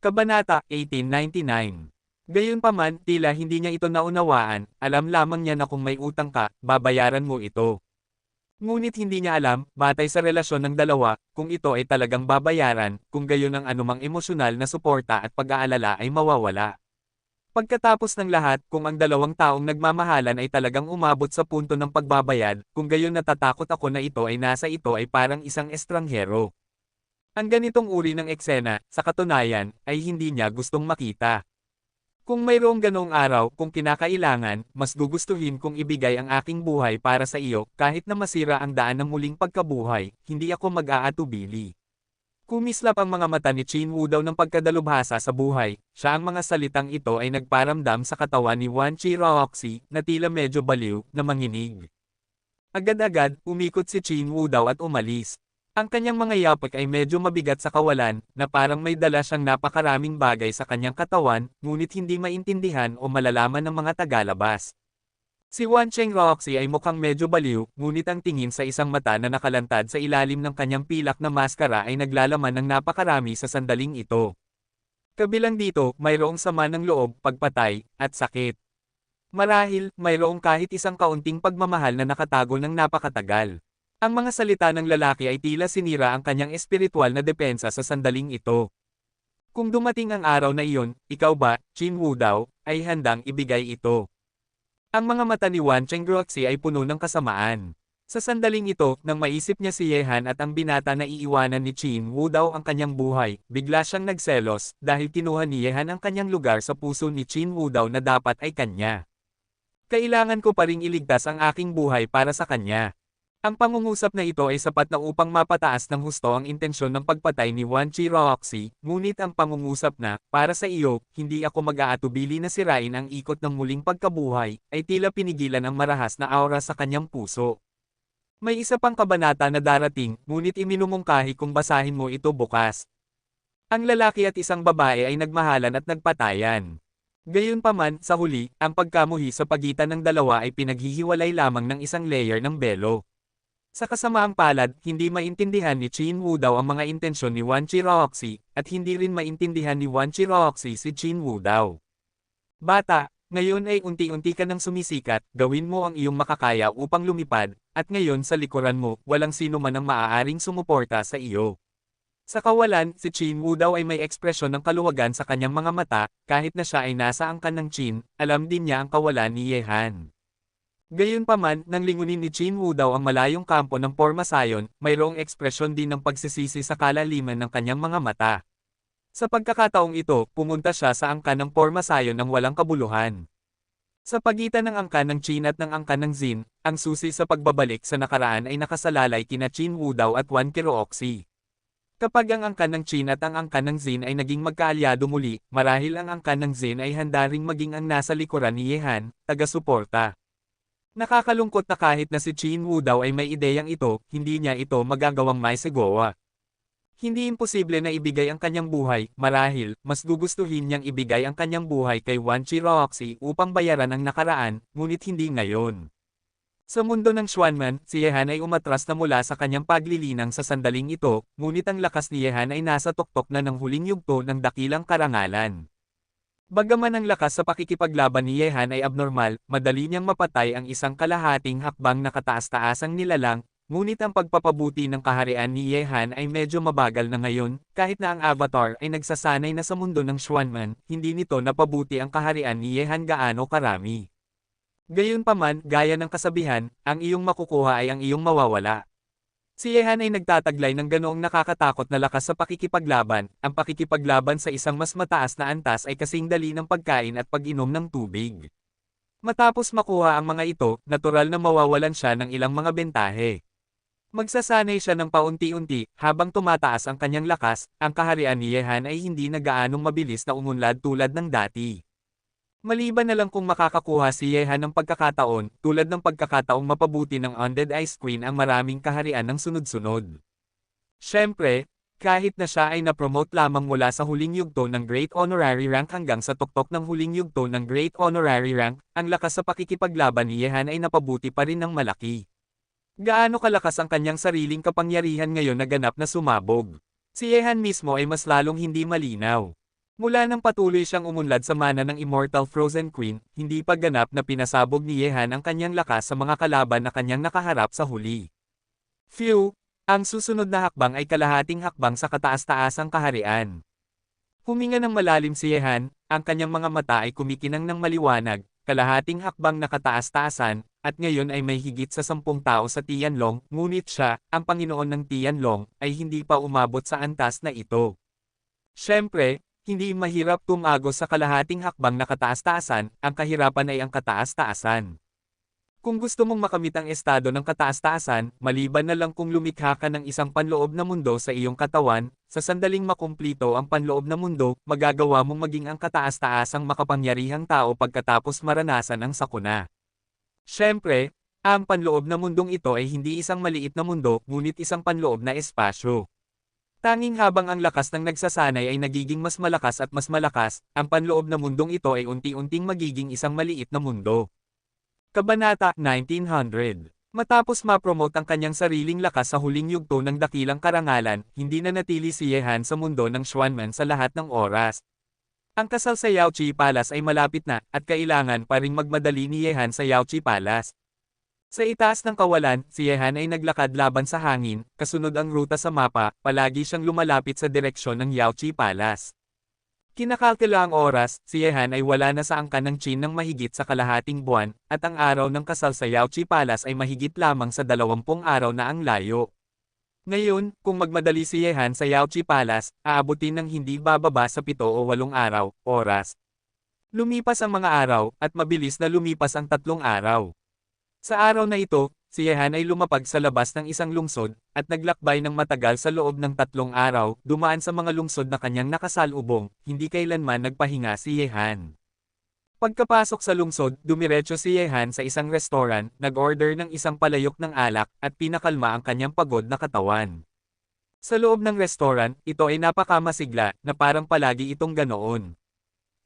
Kabanata 1899. Gayunpaman, tila hindi niya ito naunawaan, alam lamang niya na kung may utang ka, babayaran mo ito. Ngunit hindi niya alam, batay sa relasyon ng dalawa, kung ito ay talagang babayaran, kung gayon ang anumang emosyonal na suporta at pag-aalala ay mawawala. Pagkatapos ng lahat, kung ang dalawang taong nagmamahalan ay talagang umabot sa punto ng pagbabayad, kung gayon natatakot ako na ito ay parang isang estranghero. Ang ganitong uri ng eksena, sa katunayan, ay hindi niya gustong makita. Kung mayroong ganoong araw, kung kinakailangan, mas gugustuhin kong ibigay ang aking buhay para sa iyo, kahit na masira ang daan ng muling pagkabuhay, hindi ako mag-aatubili. Kumislap ang mga mata ni Qin Wu daw ng pagkadalubhasa sa buhay, siya ang mga salitang ito ay nagparamdam sa katawan ni Wan Qiruoxi, na tila medyo baliw, na manginig. Agad-agad, umikot si Qin Wu daw at umalis. Ang kanyang mga yapak ay medyo mabigat sa kawalan, na parang may dala siyang napakaraming bagay sa kanyang katawan, ngunit hindi maintindihan o malalaman ng mga tagalabas. Si Wan Qiruoxi ay mukhang medyo baliw, ngunit ang tingin sa isang mata na nakalantad sa ilalim ng kanyang pilak na maskara ay naglalaman ng napakarami sa sandaling ito. Kabilang dito, mayroong sama ng loob, pagpatay, at sakit. Marahil, mayroong kahit isang kaunting pagmamahal na nakatago ng napakatagal. Ang mga salita ng lalaki ay tila sinira ang kanyang espiritual na depensa sa sandaling ito. Kung dumating ang araw na iyon, ikaw ba, Qin Wu daw, ay handang ibigay ito. Ang mga mata ni Wan Qiruoxi ay puno ng kasamaan. Sa sandaling ito, nang maisip niya si Yehan at ang binata na iiwanan ni Chin Woo daw ang kanyang buhay, bigla siyang nagselos dahil kinuha ni Yehan ang kanyang lugar sa puso ni Chin Woo daw na dapat ay kanya. Kailangan ko pa ring iligtas ang aking buhay para sa kanya. Ang pangungusap na ito ay sapat na upang mapataas ng husto ang intensyon ng pagpatay ni Wan Chi Roxy, ngunit ang pangungusap na, para sa iyo, hindi ako mag-aatubili na sirain ang ikot ng muling pagkabuhay, ay tila pinigilan ang marahas na aura sa kanyang puso. May isa pang kabanata na darating, ngunit iminumungkahi kung basahin mo ito bukas. Ang lalaki at isang babae ay nagmahalan at nagpatayan. Gayunpaman, sa huli, ang pagkamuhi sa pagitan ng dalawa ay pinaghihiwalay lamang ng isang layer ng belo. Sa kasamaang palad, hindi maintindihan ni Chin Woo daw ang mga intensyon ni Wan Chi Roxy, at hindi rin maintindihan ni Wan Chi Roxy si Chin Woo daw. Bata, ngayon ay unti-unti ka nang sumisikat, gawin mo ang iyong makakaya upang lumipad, at ngayon sa likuran mo, walang sino man ang maaaring sumuporta sa iyo. Sa kawalan, si Chin Woo daw ay may ekspresyon ng kaluwagan sa kanyang mga mata, kahit na siya ay nasa angkan ng Chin, alam din niya ang kawalan ni Yehan. Gayunpaman, nang lingunin ni Chin Woo daw ang malayong kampo ng Pormasayon, mayroong ekspresyon din ng pagsisisi sa kalaliman ng kanyang mga mata. Sa pagkakataong ito, pumunta siya sa angkan ng Pormasayon ng walang kabuluhan. Sa pagitan ng angkan ng Chin at ng angkan ng Zin, ang susi sa pagbabalik sa nakaraan ay nakasalalay kina Chin Woo daw at Wan Chi Roxy. Kapag ang angkan ng Chin at ang angkan ng Zin ay naging magkaalyado muli, marahil ang angkan ng Zin ay handa ring maging ang nasa likuran ni Yehan, taga-suporta. Nakakalungkot na kahit na si Chin Woo daw ay may ideyang ito, hindi niya ito magagawang maisegawa. Hindi imposible na ibigay ang kanyang buhay, marahil, mas gugustuhin niyang ibigay ang kanyang buhay kay Wan Chi Roxy upang bayaran ang nakaraan, ngunit hindi ngayon. Sa mundo ng Xuanman, si Yehan ay umatras na mula sa kanyang paglilinang sa sandaling ito, ngunit ang lakas ni Yehan ay nasa tuktok na ng huling yugto ng dakilang karangalan. Bagaman ang lakas sa pakikipaglaban ni Yehan ay abnormal, madali niyang mapatay ang isang kalahating hakbang na kataas-taasang nilalang, ngunit ang pagpapabuti ng kaharian ni Yehan ay medyo mabagal na ngayon, kahit na ang Avatar ay nagsasanay na sa mundo ng Xuanman, hindi nito napabuti ang kaharian ni Yehan gaano karami. Gayunpaman, gaya ng kasabihan, ang iyong makukuha ay ang iyong mawawala. Si Yehan ay nagtataglay ng ganoong nakakatakot na lakas sa pakikipaglaban, ang pakikipaglaban sa isang mas mataas na antas ay kasing dali ng pagkain at pag-inom ng tubig. Matapos makuha ang mga ito, natural na mawawalan siya ng ilang mga bentahe. Magsasanay siya ng paunti-unti, habang tumataas ang kanyang lakas, ang kaharian ni Yehan ay hindi na gaanong mabilis na umunlad tulad ng dati. Maliban na lang kung makakakuha si Yehan ng pagkakataon, tulad ng pagkakataong mapabuti ng Undead Ice Queen ang maraming kaharian ng sunod-sunod. Siyempre, kahit na siya ay na-promote lamang mula sa huling yugto ng Great Honorary Rank hanggang sa tuktok ng huling yugto ng Great Honorary Rank, ang lakas sa pakikipaglaban ni Yehan ay napabuti pa rin ng malaki. Gaano kalakas ang kanyang sariling kapangyarihan ngayon na ganap na sumabog? Si Yehan mismo ay mas lalong hindi malinaw. Mula nang patuloy siyang umunlad sa mana ng Immortal Frozen Queen, hindi pa ganap na pinasabog ni Yehan ang kanyang lakas sa mga kalaban na kanyang nakaharap sa huli. Phew! Ang susunod na hakbang ay kalahating hakbang sa kataas-taasang kaharian. Huminga ng malalim si Yehan, ang kanyang mga mata ay kumikinang ng maliwanag, kalahating hakbang na kataas-taasan, at ngayon ay may higit sa 10 tao sa Tianlong, ngunit siya, ang Panginoon ng Tianlong, ay hindi pa umabot sa antas na ito. Siyempre, hindi mahirap tumagos sa kalahating hakbang na kataas-taasan, ang kahirapan ay ang kataas-taasan. Kung gusto mong makamit ang estado ng kataas-taasan, maliban na lang kung lumikha ka ng isang panloob na mundo sa iyong katawan, sa sandaling makumplito ang panloob na mundo, magagawa mong maging ang kataas-taasang makapangyarihang tao pagkatapos maranasan ang sakuna. Siyempre, ang panloob na mundong ito ay hindi isang maliit na mundo, ngunit isang panloob na espasyo. Tanging habang ang lakas ng nagsasanay ay nagiging mas malakas at mas malakas, ang panloob na mundong ito ay unti-unting magiging isang maliit na mundo. Kabanata 1900. Matapos ma-promote ang kanyang sariling lakas sa huling yugto ng dakilang karangalan, hindi na natili si Yehan sa mundo ng Xuanman sa lahat ng oras. Ang kasal sa Yaoqi Palace ay malapit na, at kailangan pa ring magmadali ni Yehan sa Yaoqi Palace. Sa itaas ng kawalan, si Yehan ay naglakad laban sa hangin, kasunod ang ruta sa mapa, palagi siyang lumalapit sa direksyon ng Yaoqi Palace. Kinakalkula ang oras, si Yehan ay wala na sa angkan ng Qin ng mahigit sa kalahating buwan, at ang araw ng kasal sa Yaoqi Palace ay mahigit lamang sa 20 araw na ang layo. Ngayon, kung magmadali si Yehan sa Yaoqi Palace, aabutin ng hindi bababa sa 7 o 8 araw, oras. Lumipas ang mga araw, at mabilis na lumipas ang 3 araw. Sa araw na ito, si Yehan ay lumapag sa labas ng isang lungsod, at naglakbay ng matagal sa loob ng 3 araw, dumaan sa mga lungsod na kanyang nakasalubong, hindi kailanman nagpahinga si Yehan. Pagkapasok sa lungsod, dumiretso si Yehan sa isang restaurant, nag-order ng isang palayok ng alak, at pinakalma ang kanyang pagod na katawan. Sa loob ng restaurant, ito ay napakamasigla, na parang palagi itong ganoon.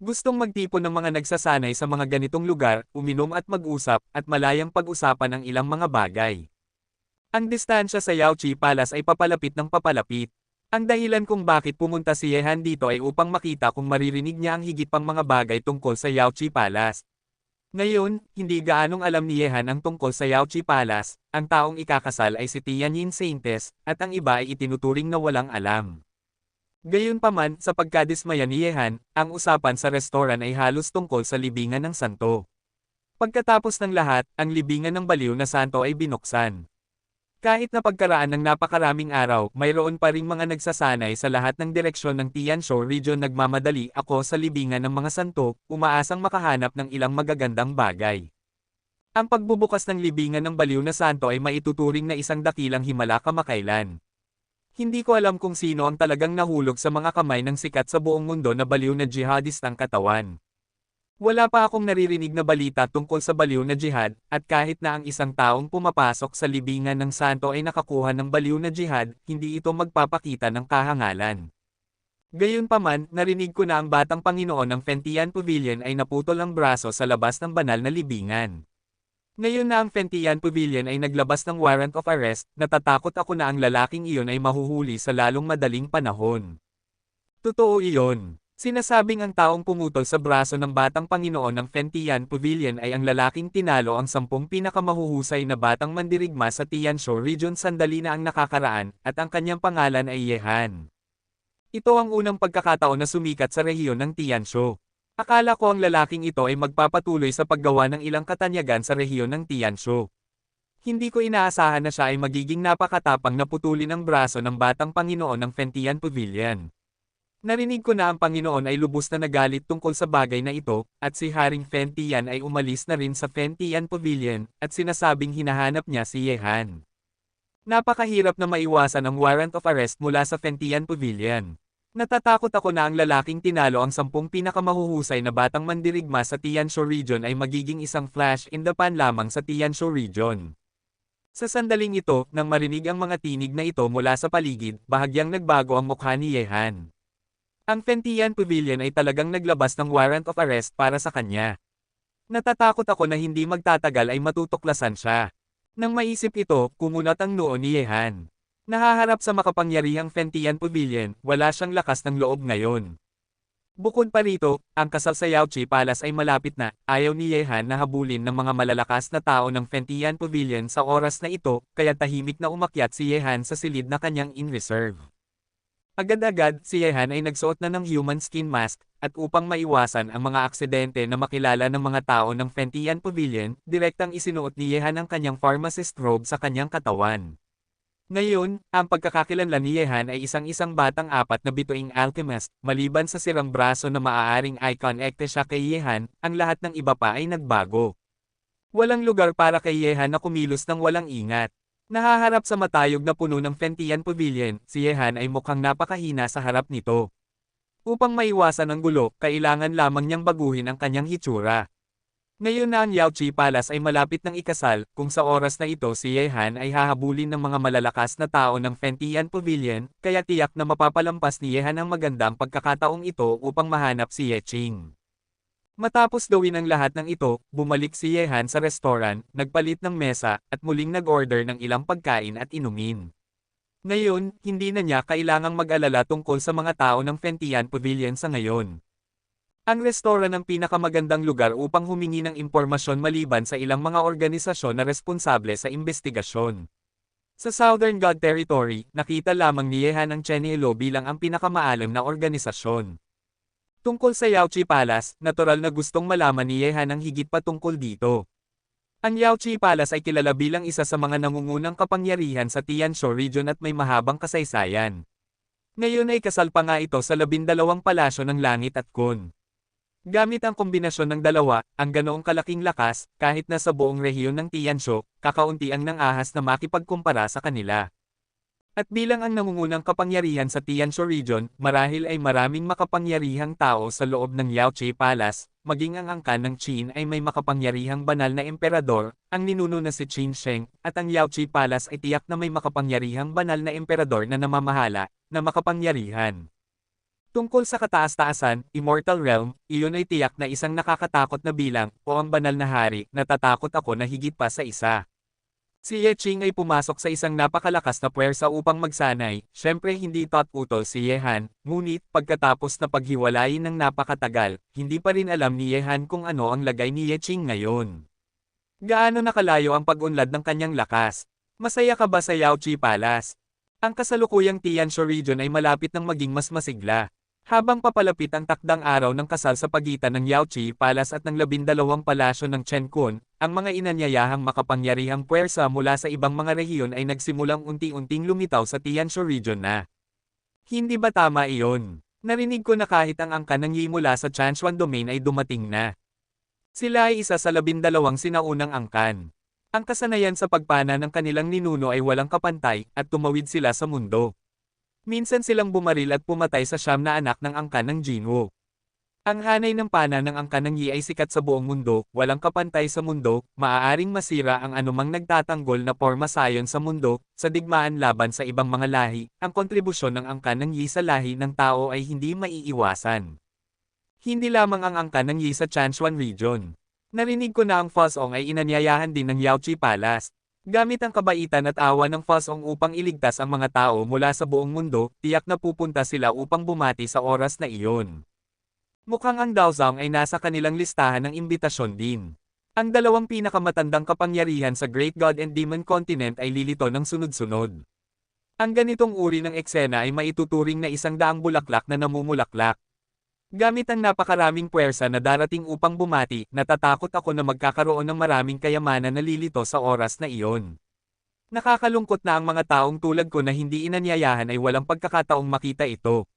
Gustong magtipon ng mga nagsasanay sa mga ganitong lugar, uminom at mag-usap, at malayang pag-usapan ang ilang mga bagay. Ang distansya sa Yaoqi Palace ay papalapit ng papalapit. Ang dahilan kung bakit pumunta si Yehan dito ay upang makita kung maririnig niya ang higit pang mga bagay tungkol sa Yaoqi Palace. Ngayon, hindi gaanong alam ni Yehan ang tungkol sa Yaoqi Palace, ang taong ikakasal ay si Tianyin Saintes, at ang iba ay itinuturing na walang alam. Gayunpaman, sa pagkadismaya ni Yehan, ang usapan sa restoran ay halos tungkol sa libingan ng santo. Pagkatapos ng lahat, ang libingan ng baliw na santo ay binuksan. Kahit na pagkaraan ng napakaraming araw, mayroon pa ring mga nagsasanay sa lahat ng direksyon ng Tianshu Region. Nagmamadali ako sa libingan ng mga santo, umaasang makahanap ng ilang magagandang bagay. Ang pagbubukas ng libingan ng baliw na santo ay maituturing na isang dakilang himala kamakailan. Hindi ko alam kung sino ang talagang nahulog sa mga kamay ng sikat sa buong mundo na baliw na jihadist ang katawan. Wala pa akong naririnig na balita tungkol sa baliw na jihad, at kahit na ang isang taong pumapasok sa libingan ng santo ay nakakuha ng baliw na jihad, hindi ito magpapakita ng kahangalan. Gayunpaman, narinig ko na ang batang Panginoon ng Fentian Pavilion ay naputol ang braso sa labas ng banal na libingan. Ngayon na ang Fentian Pavilion ay naglabas ng warrant of arrest, natatakot ako na ang lalaking iyon ay mahuhuli sa lalong madaling panahon. Totoo iyon. Sinasabing ang taong pumutol sa braso ng batang Panginoon ng Fentian Pavilion ay ang lalaking tinalo ang 10 pinakamahuhusay na batang mandirigma sa Tianshu Region sandali na ang nakakaraan, at ang kanyang pangalan ay Yehan. Ito ang unang pagkakataon na sumikat sa rehiyon ng Tianshu. Akala ko ang lalaking ito ay magpapatuloy sa paggawa ng ilang katanyagan sa rehiyon ng Tianshu. Hindi ko inaasahan na siya ay magiging napakatapang na putulin ang braso ng batang Panginoon ng Fentian Pavilion. Narinig ko na ang Panginoon ay lubos na nagalit tungkol sa bagay na ito, at si Haring Fentian ay umalis na rin sa Fentian Pavilion, at sinasabing hinahanap niya si Yehan. Napakahirap na maiwasan ang warrant of arrest mula sa Fentian Pavilion. Natatakot ako na ang lalaking tinalo ang 10 pinakamahuhusay na batang mandirigma sa Tianshu Region ay magiging isang flash in the pan lamang sa Tianshu Region. Sa sandaling ito, nang marinig ang mga tinig na ito mula sa paligid, bahagyang nagbago ang mukha ni Yehan. Ang Fentian Pavilion ay talagang naglabas ng warrant of arrest para sa kanya. Natatakot ako na hindi magtatagal ay matutuklasan siya. Nang maisip ito, kumunat ang noo ni Yehan. Nahaharap sa makapangyarihang Fentian Pavilion, wala siyang lakas ng loob ngayon. Bukod pa rito, ang kasal sa Yaoqi Palace ay malapit na, ayaw ni Yehan na habulin ng mga malalakas na tao ng Fentian Pavilion sa oras na ito, kaya tahimik na umakyat si Yehan sa silid na kanyang in-reserve. Agad-agad, si Yehan ay nagsuot na ng human skin mask, at upang maiwasan ang mga aksidente na makilala ng mga tao ng Fentian Pavilion, direktang isinuot ni Yehan ang kanyang pharmacist robe sa kanyang katawan. Ngayon, ang pagkakakilanlan ni Yehan ay isang batang 4 na bituing alchemist, maliban sa sirang braso na maaaring i-connecte siya kay Yehan, ang lahat ng iba pa ay nagbago. Walang lugar para kay Yehan na kumilos ng walang ingat. Nahaharap sa matayog na puno ng Fentian Pavilion, si Yehan ay mukhang napakahina sa harap nito. Upang maiwasan ang gulo, kailangan lamang niyang baguhin ang kanyang hitsura. Ngayon na ang Yaoqi Palace ay malapit ng ikasal, kung sa oras na ito si Yehan ay hahabulin ng mga malalakas na tao ng Fentian Pavilion, kaya tiyak na mapapalampas ni Yehan ang magandang pagkakataong ito upang mahanap si Yeqing. Matapos gawin ang lahat ng ito, bumalik si Yehan sa restaurant, nagpalit ng mesa, at muling nag-order ng ilang pagkain at inumin. Ngayon, hindi na niya kailangang mag-alala tungkol sa mga tao ng Fentian Pavilion sa ngayon. Ang restoran ang pinakamagandang lugar upang humingi ng impormasyon maliban sa ilang mga organisasyon na responsable sa investigasyon. Sa Southern God Territory, nakita lamang ni Yehan ang Chenelo bilang ang pinakamaalam na organisasyon. Tungkol sa Yaochi Palace, natural na gustong malaman ni Yehan ang higit pa tungkol dito. Ang Yaochi Palace ay kilala bilang isa sa mga nangungunang kapangyarihan sa Tianshu region at may mahabang kasaysayan. Ngayon ay kasal pa nga ito sa 12 palasyo ng langit at kun. Gamit ang kombinasyon ng dalawa, ang ganoong kalaking lakas, kahit na sa buong rehiyon ng Tianshu, kakaunti ang nang-ahas na makipagkumpara sa kanila. At bilang ang nangungunang kapangyarihan sa Tianshu region, marahil ay maraming makapangyarihang tao sa loob ng Yaochi Palace, maging ang angkan ng Qin ay may makapangyarihang banal na emperador, ang ninuno na si Qin Sheng, at ang Yaochi Palace ay tiyak na may makapangyarihang banal na emperador na namamahala, na makapangyarihan. Tungkol sa kataas-taasan, Immortal Realm, iyon ay tiyak na isang nakakatakot na bilang, o ang banal na hari, natatakot ako na higit pa sa isa. Si Ye Qing ay pumasok sa isang napakalakas na puwersa upang magsanay, syempre hindi ito at utol si Yehan, ngunit pagkatapos na paghiwalayin ng napakatagal, hindi pa rin alam ni Yehan kung ano ang lagay ni Ye Qing ngayon. Gaano nakalayo ang pag-unlad ng kanyang lakas? Masaya ka ba sa Yaochi Palace? Ang kasalukuyang Tianshu region ay malapit ng maging mas masigla. Habang papalapit ang takdang araw ng kasal sa pagitan ng Yaochi Palace at ng 12 palasyo ng Chen Kun, ang mga inanyayahang makapangyarihang puwersa mula sa ibang mga rehiyon ay nagsimulang unti-unting lumitaw sa Tianshu region na. Hindi ba tama iyon? Narinig ko na kahit ang angkan ng Yi mula sa Chanshuan Domain ay dumating na. Sila ay isa sa 12 sinaunang angkan. Ang kasanayan sa pagpana ng kanilang ninuno ay walang kapantay, at tumawid sila sa mundo. Minsan silang bumaril at pumatay sa siyam na anak ng angkan ng Jinwoo. Ang hanay ng pana ng angkan ng Yi ay sikat sa buong mundo, walang kapantay sa mundo, maaaring masira ang anumang nagtatanggol na porma sayon sa mundo, sa digmaan laban sa ibang mga lahi, ang kontribusyon ng angkan ng Yi sa lahi ng tao ay hindi maiiwasan. Hindi lamang ang angkan ng Yi sa Chanshuan region. Narinig ko na ang Fuzong ay inanyayahan din ng Yaochi Palace. Gamit ang kabaitan at awa ng Fuzong upang iligtas ang mga tao mula sa buong mundo, tiyak na pupunta sila upang bumati sa oras na iyon. Mukhang ang Daozang ay nasa kanilang listahan ng imbitasyon din. Ang dalawang pinakamatandang kapangyarihan sa Great God and Demon Continent ay lilito ng sunod-sunod. Ang ganitong uri ng eksena ay maituturing na isang daang bulaklak na namumulaklak. Gamit ang napakaraming puwersa na darating upang bumati, natatakot ako na magkakaroon ng maraming kayamanan na lilito sa oras na iyon. Nakakalungkot na ang mga taong tulad ko na hindi inanyayahan ay walang pagkakataong makita ito.